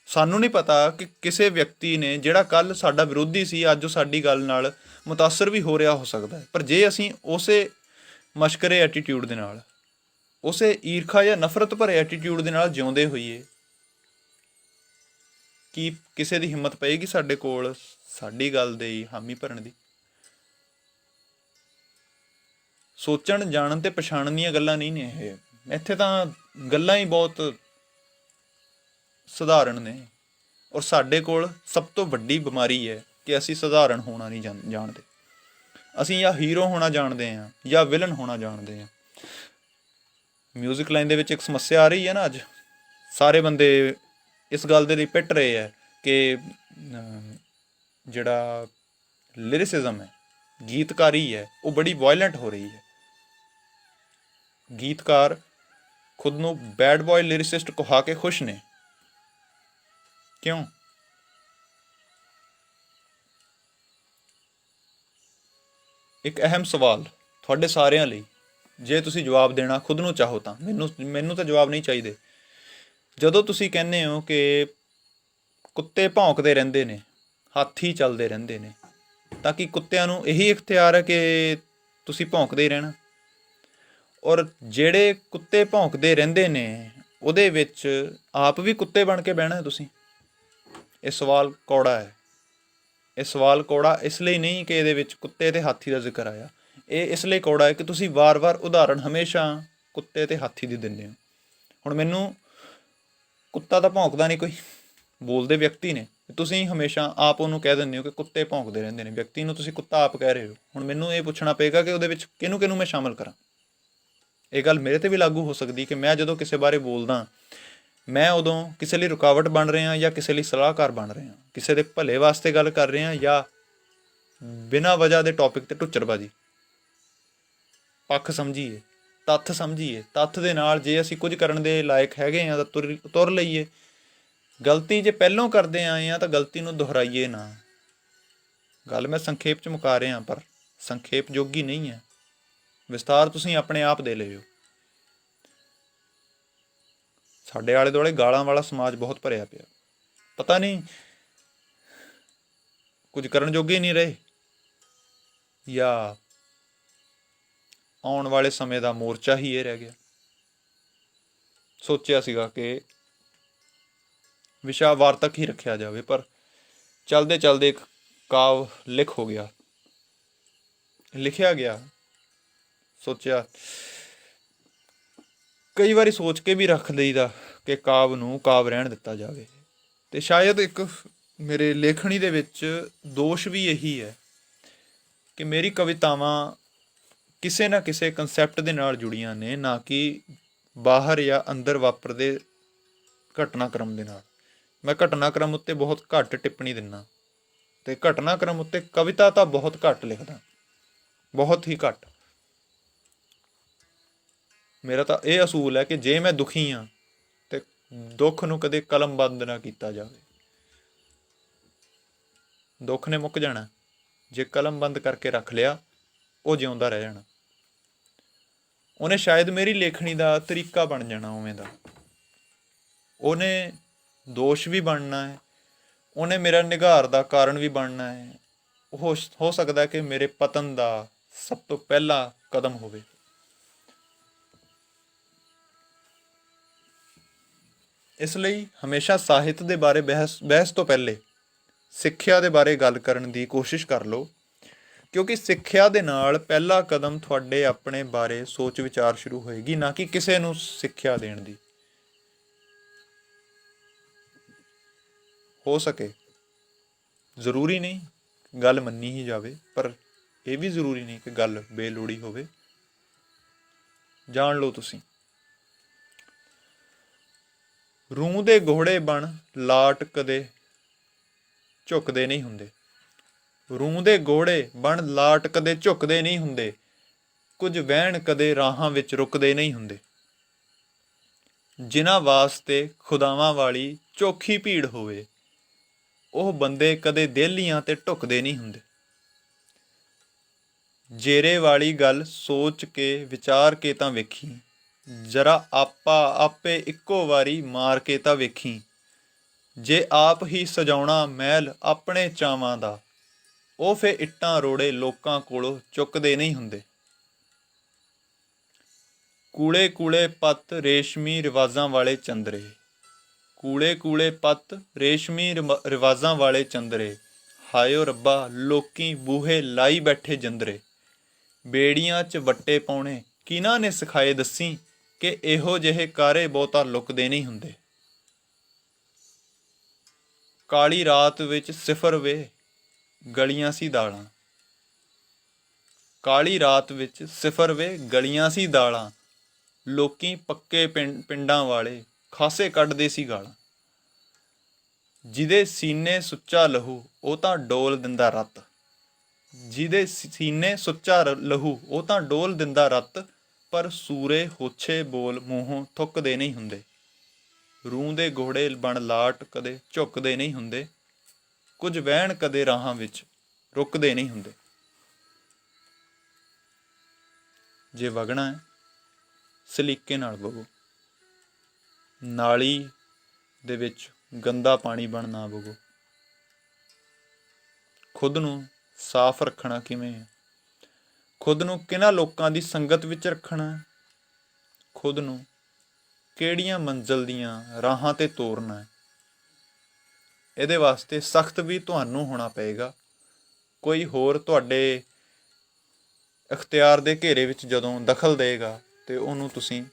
ਸਾਨੂੰ ਨਹੀਂ ਪਤਾ ਕਿ ਕਿਸੇ ਵਿਅਕਤੀ ਨੇ ਜਿਹੜਾ ਕੱਲ੍ਹ ਸਾਡਾ ਵਿਰੋਧੀ ਸੀ, ਅੱਜ ਉਹ ਸਾਡੀ ਗੱਲ ਨਾਲ ਮੁਤਾਸਰ ਵੀ ਹੋ ਰਿਹਾ ਹੋ ਸਕਦਾ ਹੈ। ਪਰ ਜੇ ਅਸੀਂ ਉਸੇ ਮਸ਼ਕਰੇ ਐਟੀਟਿਊਡ ਦੇ ਨਾਲ, ਉਸੇ ਈਰਖਾ ਜਾਂ ਨਫ਼ਰਤ ਭਰੇ ਐਟੀਟਿਊਡ ਦੇ ਨਾਲ ਜਿਉਂਦੇ ਹੋਈਏ, ਕੀ ਕਿਸੇ ਦੀ ਹਿੰਮਤ ਪਏਗੀ ਸਾਡੇ ਕੋਲ ਸਾਡੀ ਗੱਲ ਦੇ ਹਾਮੀ ਭਰਨ ਦੀ? ਸੋਚਣ, ਜਾਣਨ ਤੇ ਪਛਾਣਨ ਦੀਆਂ ਗੱਲਾਂ ਨਹੀਂ ਨੇ ਇਹ। ਇੱਥੇ ਤਾਂ ਗੱਲਾਂ ਹੀ ਬਹੁਤ ਸਧਾਰਨ ਨੇ। ਔਰ ਸਾਡੇ ਕੋਲ ਸਭ ਤੋਂ ਵੱਡੀ ਬਿਮਾਰੀ ਹੈ ਕਿ ਅਸੀਂ ਸਧਾਰਨ ਹੋਣਾ ਨਹੀਂ ਜਾਣਦੇ। ਅਸੀਂ ਜਾਂ ਹੀਰੋ ਹੋਣਾ ਜਾਣਦੇ ਹਾਂ ਜਾਂ ਵਿਲਨ ਹੋਣਾ ਜਾਣਦੇ ਹਾਂ। ਮਿਊਜ਼ਿਕ ਲਾਈਨ ਦੇ ਵਿੱਚ ਇੱਕ ਸਮੱਸਿਆ ਆ ਰਹੀ ਹੈ ਨਾ ਅੱਜ। ਸਾਰੇ ਬੰਦੇ ਇਸ ਗੱਲ ਦੇ ਲਈ ਪਿੱਟ ਰਹੇ ਹੈ ਕਿ ਜਿਹੜਾ ਲਿਰਿਸਿਜ਼ਮ ਹੈ, ਗੀਤਕਾਰੀ ਹੈ, ਉਹ ਬੜੀ ਵਾਇਲੈਂਟ ਹੋ ਰਹੀ ਹੈ। ਗੀਤਕਾਰ ਖੁਦ ਨੂੰ ਬੈਡ ਬॉय ਲਿਰਿਸਿਸਟ ਕਹਾ ਕੇ ਖੁਸ਼ ਨੇ। ਕਿਉਂ? ਇੱਕ ਅਹਿਮ ਸਵਾਲ ਤੁਹਾਡੇ ਸਾਰਿਆਂ ਲਈ, ਜੇ ਤੁਸੀਂ ਜਵਾਬ ਦੇਣਾ ਖੁਦ ਨੂੰ ਚਾਹੋ ਤਾਂ। ਮੈਨੂੰ ਤਾਂ ਜਵਾਬ ਨਹੀਂ ਚਾਹੀਦੇ। ਜਦੋਂ ਤੁਸੀਂ ਕਹਿੰਦੇ ਹੋ ਕਿ ਕੁੱਤੇ ਭੌਂਕਦੇ ਰਹਿੰਦੇ ਨੇ, ਹਾਥੀ ਚੱਲਦੇ ਰਹਿੰਦੇ ਨੇ, ਤਾਂ ਕਿ ਕੁੱਤਿਆਂ ਨੂੰ ਇਹੀ ਇਖਤਿਆਰ ਹੈ ਕਿ ਤੁਸੀਂ ਭੌਂਕਦੇ ਹੀ ਰਹਿਣਾ? ਔਰ ਜਿਹੜੇ ਕੁੱਤੇ ਭੌਂਕਦੇ ਰਹਿੰਦੇ ਨੇ ਉਹਦੇ ਵਿੱਚ ਆਪ ਵੀ ਕੁੱਤੇ ਬਣ ਕੇ ਬਹਿਣਾ ਹੈ ਤੁਸੀਂ? ਇਹ ਸਵਾਲ ਕੌੜਾ ਹੈ। ਇਹ ਸਵਾਲ ਕੌੜਾ ਇਸ ਲਈ ਨਹੀਂ ਕਿ ਇਹਦੇ ਵਿੱਚ ਕੁੱਤੇ ਅਤੇ ਹਾਥੀ ਦਾ ਜ਼ਿਕਰ ਆਇਆ, ਇਹ ਇਸ ਲਈ ਕੌੜਾ ਹੈ ਕਿ ਤੁਸੀਂ ਵਾਰ-ਵਾਰ ਉਦਾਹਰਣ ਹਮੇਸ਼ਾ ਕੁੱਤੇ ਅਤੇ ਹਾਥੀ ਦੀ ਦਿੰਦੇ ਹੋ। ਹੁਣ ਮੈਨੂੰ ਕੁੱਤਾ ਤਾਂ ਭੌਂਕਦਾ ਨਹੀਂ ਕੋਈ, ਬੋਲਦੇ ਵਿਅਕਤੀ ਨੇ, ਤੁਸੀਂ ਹਮੇਸ਼ਾ ਆਪ ਉਹਨੂੰ ਕਹਿ ਦਿੰਦੇ ਹੋ ਕਿ ਕੁੱਤੇ ਭੌਂਕਦੇ ਰਹਿੰਦੇ ਨੇ, ਵਿਅਕਤੀ ਨੂੰ ਤੁਸੀਂ ਕੁੱਤਾ ਆਪ ਕਹਿ ਰਹੇ ਹੋ। ਹੁਣ ਮੈਨੂੰ ਇਹ ਪੁੱਛਣਾ ਪਏਗਾ ਕਿ ਉਹਦੇ ਵਿੱਚ ਕਿਹਨੂੰ ਮੈਂ ਸ਼ਾਮਲ ਕਰਾਂ। ਇਹ ਗੱਲ ਮੇਰੇ 'ਤੇ ਵੀ ਲਾਗੂ ਹੋ ਸਕਦੀ ਕਿ ਮੈਂ ਜਦੋਂ ਕਿਸੇ ਬਾਰੇ ਬੋਲਦਾ, ਮੈਂ ਉਦੋਂ ਕਿਸੇ ਲਈ ਰੁਕਾਵਟ ਬਣ ਰਿਹਾ ਜਾਂ ਕਿਸੇ ਲਈ ਸਲਾਹਕਾਰ ਬਣ ਰਿਹਾ, ਕਿਸੇ ਦੇ ਭਲੇ ਵਾਸਤੇ ਗੱਲ ਕਰ ਰਿਹਾ ਜਾਂ ਬਿਨਾਂ ਵਜ੍ਹਾ ਦੇ ਟੌਪਿਕ 'ਤੇ ਟੁੱਚਰਬਾਜੀ। ਪੱਖ ਸਮਝੀਏ, ਤੱਥ ਸਮਝੀਏ, ਤੱਥ ਦੇ ਨਾਲ ਜੇ ਅਸੀਂ ਕੁਝ ਕਰਨ ਦੇ ਲਾਇਕ ਹੈਗੇ ਹਾਂ ਤਾਂ ਤੁਰ ਲਈਏ। ਗਲਤੀ ਜੇ ਪਹਿਲੋਂ ਕਰਦੇ ਆਏ ਹਾਂ ਤਾਂ ਗਲਤੀ ਨੂੰ ਦੁਹਰਾਈਏ ਨਾ। ਗੱਲ ਮੈਂ ਸੰਖੇਪ 'ਚ ਮੁਕਾ ਰਿਹਾ, ਪਰ ਸੰਖੇਪ ਜੋਗੀ ਨਹੀਂ ਹੈ, ਵਿਸਤਾਰ ਤੁਸੀਂ ਆਪਣੇ ਆਪ ਦੇ ਲਿਓ। ਸਾਡੇ ਆਲੇ ਦੁਆਲੇ ਗਾਲਾਂ ਵਾਲਾ ਸਮਾਜ ਬਹੁਤ ਭਰਿਆ ਪਿਆ, ਪਤਾ ਨਹੀਂ ਕੁਝ ਕਰਨ ਜੋਗੇ ਨਹੀਂ ਰਹੇ ਜਾਂ ਆਉਣ ਵਾਲੇ ਸਮੇਂ ਦਾ ਮੋਰਚਾ ਹੀ ਇਹ ਰਹਿ ਗਿਆ। ਸੋਚਿਆ ਸੀਗਾ ਕਿ ਵਿਸ਼ਾ ਵਾਰਤਕ ਹੀ ਰੱਖਿਆ ਜਾਵੇ, ਪਰ ਚਲਦੇ ਚਲਦੇ ਇੱਕ ਕਾਵ ਲਿਖ ਹੋ ਗਿਆ, ਲਿਖਿਆ ਗਿਆ। ਸੋਚਿਆ ਕਈ ਵਾਰੀ ਸੋਚ ਕੇ ਵੀ ਰੱਖ ਲਈਦਾ ਕਿ ਕਾਵ ਨੂੰ ਕਾਵ ਰਹਿਣ ਦਿੱਤਾ ਜਾਵੇ। ਅਤੇ ਸ਼ਾਇਦ ਇੱਕ ਮੇਰੇ ਲੇਖਣੀ ਦੇ ਵਿੱਚ ਦੋਸ਼ ਵੀ ਇਹੀ ਹੈ ਕਿ ਮੇਰੀ ਕਵਿਤਾਵਾਂ ਕਿਸੇ ਨਾ ਕਿਸੇ ਕੰਸੈਪਟ ਦੇ ਨਾਲ ਜੁੜੀਆਂ ਨੇ, ਨਾ ਕਿ ਬਾਹਰ ਜਾਂ ਅੰਦਰ ਵਾਪਰਦੇ ਘਟਨਾਕ੍ਰਮ ਦੇ ਨਾਲ। ਮੈਂ ਘਟਨਾਕ੍ਰਮ ਉੱਤੇ ਬਹੁਤ ਘੱਟ ਟਿੱਪਣੀ ਦਿੰਦਾ ਅਤੇ ਘਟਨਾਕ੍ਰਮ ਉੱਤੇ ਕਵਿਤਾ ਤਾਂ ਬਹੁਤ ਘੱਟ ਲਿਖਦਾ, ਬਹੁਤ ਹੀ ਘੱਟ। ਮੇਰਾ ਤਾਂ ਇਹ ਅਸੂਲ ਹੈ ਕਿ ਜੇ ਮੈਂ ਦੁਖੀ ਹਾਂ ਤਾਂ ਦੁੱਖ ਨੂੰ ਕਦੇ ਕਲਮਬੰਦ ਨਾ ਕੀਤਾ ਜਾਵੇ। ਦੁੱਖ ਨੇ ਮੁੱਕ ਜਾਣਾ, ਜੇ ਕਲਮਬੰਦ ਕਰਕੇ ਰੱਖ ਲਿਆ ਉਹ ਜਿਉਂਦਾ ਰਹਿ ਜਾਣਾ। ਉਹਨੇ ਸ਼ਾਇਦ ਮੇਰੀ ਲੇਖਣੀ ਦਾ ਤਰੀਕਾ ਬਣ ਜਾਣਾ ਉਵੇਂ ਦਾ, ਉਹਨੇ ਦੋਸ਼ ਵੀ ਬਣਨਾ ਹੈ, ਉਹਨੇ ਮੇਰਾ ਨਿਘਾਰ ਦਾ ਕਾਰਨ ਵੀ ਬਣਨਾ ਹੈ। ਹੋ ਸਕਦਾ ਕਿ ਮੇਰੇ ਪਤਨ ਦਾ ਸਭ ਤੋਂ ਪਹਿਲਾ ਕਦਮ ਹੋਵੇ। ਇਸ ਲਈ ਹਮੇਸ਼ਾ ਸਾਹਿਤ ਦੇ ਬਾਰੇ ਬਹਿਸ ਤੋਂ ਪਹਿਲੇ ਸਿੱਖਿਆ ਦੇ ਬਾਰੇ ਗੱਲ ਕਰਨ ਦੀ ਕੋਸ਼ਿਸ਼ ਕਰ ਲਓ, ਕਿਉਂਕਿ ਸਿੱਖਿਆ ਦੇ ਨਾਲ ਪਹਿਲਾ ਕਦਮ ਤੁਹਾਡੇ ਆਪਣੇ ਬਾਰੇ ਸੋਚ ਵਿਚਾਰ ਸ਼ੁਰੂ ਹੋਏਗੀ, ਨਾ ਕਿ ਕਿਸੇ ਨੂੰ ਸਿੱਖਿਆ ਦੇਣ ਦੀ। ਹੋ ਸਕੇ, ਜ਼ਰੂਰੀ ਨਹੀਂ ਗੱਲ ਮੰਨੀ ਹੀ ਜਾਵੇ, ਪਰ ਇਹ ਵੀ ਜ਼ਰੂਰੀ ਨਹੀਂ ਕਿ ਗੱਲ ਬੇਲੋੜੀ ਹੋਵੇ। ਜਾਣ ਲਓ ਤੁਸੀਂ। ਰੂੰ ਦੇ ਘੋੜੇ ਬਣ ਲਾਟ ਕਦੇ ਝੁਕਦੇ ਨਹੀਂ ਹੁੰਦੇ। ਰੂੰ ਦੇ ਘੋੜੇ ਬਣ ਲਾਟ ਕਦੇ ਝੁਕਦੇ ਨਹੀਂ ਹੁੰਦੇ, ਕੁਝ ਵਹਿਣ ਕਦੇ ਰਾਹਾਂ ਵਿੱਚ ਰੁਕਦੇ ਨਹੀਂ ਹੁੰਦੇ। ਜਿਨ੍ਹਾਂ ਵਾਸਤੇ ਖੁਦਾਵਾਂ ਵਾਲੀ ਚੋਖੀ ਭੀੜ ਹੋਵੇ, ਉਹ ਬੰਦੇ ਕਦੇ ਦੇਹਲੀਆਂ ਤੇ ਢੁਕਦੇ ਨਹੀਂ ਹੁੰਦੇ। ਜੇਰੇ ਵਾਲੀ ਗੱਲ ਸੋਚ ਕੇ ਵਿਚਾਰ ਕੇ ਤਾਂ ਵੇਖੀ, ਜਰਾ ਆਪੇ ਇੱਕੋ ਵਾਰੀ ਮਾਰ ਕੇ ਤਾਂ ਵੇਖੀ। ਜੇ ਆਪ ਹੀ ਸਜਾਉਣਾ ਮਹਿਲ ਆਪਣੇ ਚਾਵਾਂ ਦਾ, ਉਹ ਫੇ ਇੱਟਾਂ ਰੋੜੇ ਲੋਕਾਂ ਕੋਲੋਂ ਚੁੱਕਦੇ ਨਹੀਂ ਹੁੰਦੇ। ਕੂਲੇ ਕੂਲੇ ਪੱਤ ਰੇਸ਼ਮੀ ਰਿਵਾਜ਼ਾਂ ਵਾਲੇ ਚੰਦਰੇ, ਕੂਲੇ ਕੂਲੇ ਪੱਤ ਰੇਸ਼ਮੀ ਰਿਵਾਜ਼ਾਂ ਵਾਲੇ ਚੰਦਰੇ, ਹਾਇਓ ਰੱਬਾ ਲੋਕੀ ਬੂਹੇ ਲਾਈ ਬੈਠੇ ਜੰਦਰੇ। ਬੇੜੀਆਂ 'ਚ ਵੱਟੇ ਪਾਉਣੇ ਕਿਹਨਾਂ ਨੇ ਸਿਖਾਏ ਦੱਸੀ, ਕਿ ਇਹੋ ਜਿਹੇ ਕਾਰੇ ਬਹੁਤਾ ਲੁਕਦੇ ਨਹੀਂ ਹੁੰਦੇ। ਕਾਲੀ ਰਾਤ ਵਿੱਚ ਸਿਫਰ ਵੇ ਗਲੀਆਂ ਸੀ ਦਾਲਾਂ, ਕਾਲੀ ਰਾਤ ਵਿੱਚ ਸਿਫਰ ਵੇ ਗਲੀਆਂ ਸੀ ਦਾਲਾਂ, ਲੋਕੀ ਪੱਕੇ ਪਿੰਡਾਂ ਵਾਲੇ ਖਾਸੇ ਕੱਢਦੇ ਸੀ ਗਾਲਾਂ। ਜਿਹਦੇ ਸੀਨੇ ਸੁੱਚਾ ਲਹੂ ਉਹ ਤਾਂ ਡੋਲ ਦਿੰਦਾ ਰੱਤ, ਜਿਹਦੇ ਸੀਨੇ ਸੁੱਚਾ ਲਹੂ ਉਹ ਤਾਂ ਡੋਲ ਦਿੰਦਾ ਰੱਤ, ਪਰ ਸੂਰੇ ਹੋਛੇ ਬੋਲ ਮੂੰਹੋਂ ਥੁੱਕਦੇ ਨਹੀਂ ਹੁੰਦੇ। ਰੂੰ ਦੇ ਘੋੜੇ ਬਣ ਲਾਟ ਕਦੇ ਝੁਕਦੇ ਨਹੀਂ ਹੁੰਦੇ, ਕੁਝ ਵਹਿਣ ਕਦੇ ਰਾਹਾਂ ਵਿੱਚ ਰੁਕਦੇ ਨਹੀਂ ਹੁੰਦੇ। ਜੇ ਵਗਣਾ ਹੈ ਸਲੀਕੇ ਨਾਲ ਵਗੋ, ਨਾਲੀ ਦੇ ਵਿੱਚ ਗੰਦਾ ਪਾਣੀ ਬਣ ਨਾ ਵਗੋ। ਖੁਦ ਨੂੰ ਸਾਫ਼ ਰੱਖਣਾ ਕਿਵੇਂ ਹੈ, ਖੁਦ ਨੂੰ ਕਿਹਨਾਂ ਲੋਕਾਂ ਦੀ ਸੰਗਤ ਵਿੱਚ ਰੱਖਣਾ, ਖੁਦ ਨੂੰ ਕਿਹੜੀਆਂ ਮੰਜ਼ਿਲ ਦੀਆਂ ਰਾਹਾਂ 'ਤੇ ਤੋਰਨਾ ਹੈ, ਇਹਦੇ ਵਾਸਤੇ ਸਖਤ ਵੀ ਤੁਹਾਨੂੰ ਹੋਣਾ ਪਏਗਾ। ਕੋਈ ਹੋਰ ਤੁਹਾਡੇ ਇਖਤਿਆਰ ਦੇ ਘੇਰੇ ਵਿੱਚ ਜਦੋਂ ਦਖਲ ਦੇਗਾ ਤੇ ਉਹਨੂੰ ਤੁਸੀਂ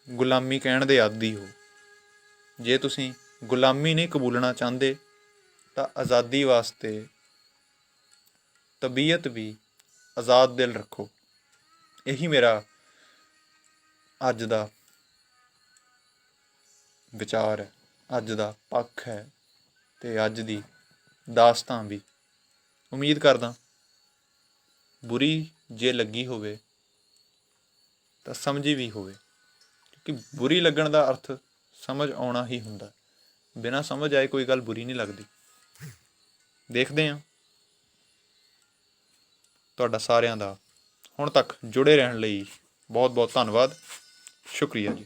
ਗੁਲਾਮੀ ਕਹਿਣ ਦੇ ਆਦੀ ਹੋ। ਜੇ ਤੁਸੀਂ ਗੁਲਾਮੀ ਨਹੀਂ ਕਬੂਲਣਾ ਚਾਹੁੰਦੇ ਤਾਂ ਆਜ਼ਾਦੀ ਵਾਸਤੇ ਤਬੀਅਤ ਵੀ ਆਜ਼ਾਦ ਦਿਲ ਰੱਖੋ। ਇਹੀ ਮੇਰਾ ਅੱਜ ਦਾ ਵਿਚਾਰ ਹੈ, ਅੱਜ ਦਾ ਪੱਖ ਹੈ ਤੇ ਅੱਜ ਦੀ ਦਾਸਤਾਨ ਵੀ। ਉਮੀਦ ਕਰਦਾ ਬੁਰੀ ਜੇ ਲੱਗੀ ਹੋਵੇ ਤਾਂ ਸਮਝੀ ਵੀ ਹੋਵੇ, ਕਿਉਂਕਿ ਬੁਰੀ ਲੱਗਣ ਦਾ ਅਰਥ ਸਮਝ ਆਉਣਾ ਹੀ ਹੁੰਦਾ। ਬਿਨਾਂ ਸਮਝ ਆਏ ਕੋਈ ਗੱਲ ਬੁਰੀ ਨਹੀਂ ਲੱਗਦੀ। ਦੇਖਦੇ ਹਾਂ। ਤੁਹਾਡਾ ਸਾਰਿਆਂ ਦਾ ਹੁਣ ਤੱਕ ਜੁੜੇ ਰਹਿਣ ਲਈ ਬਹੁਤ ਬਹੁਤ ਧੰਨਵਾਦ। ਸ਼ੁਕਰੀਆ ਜੀ।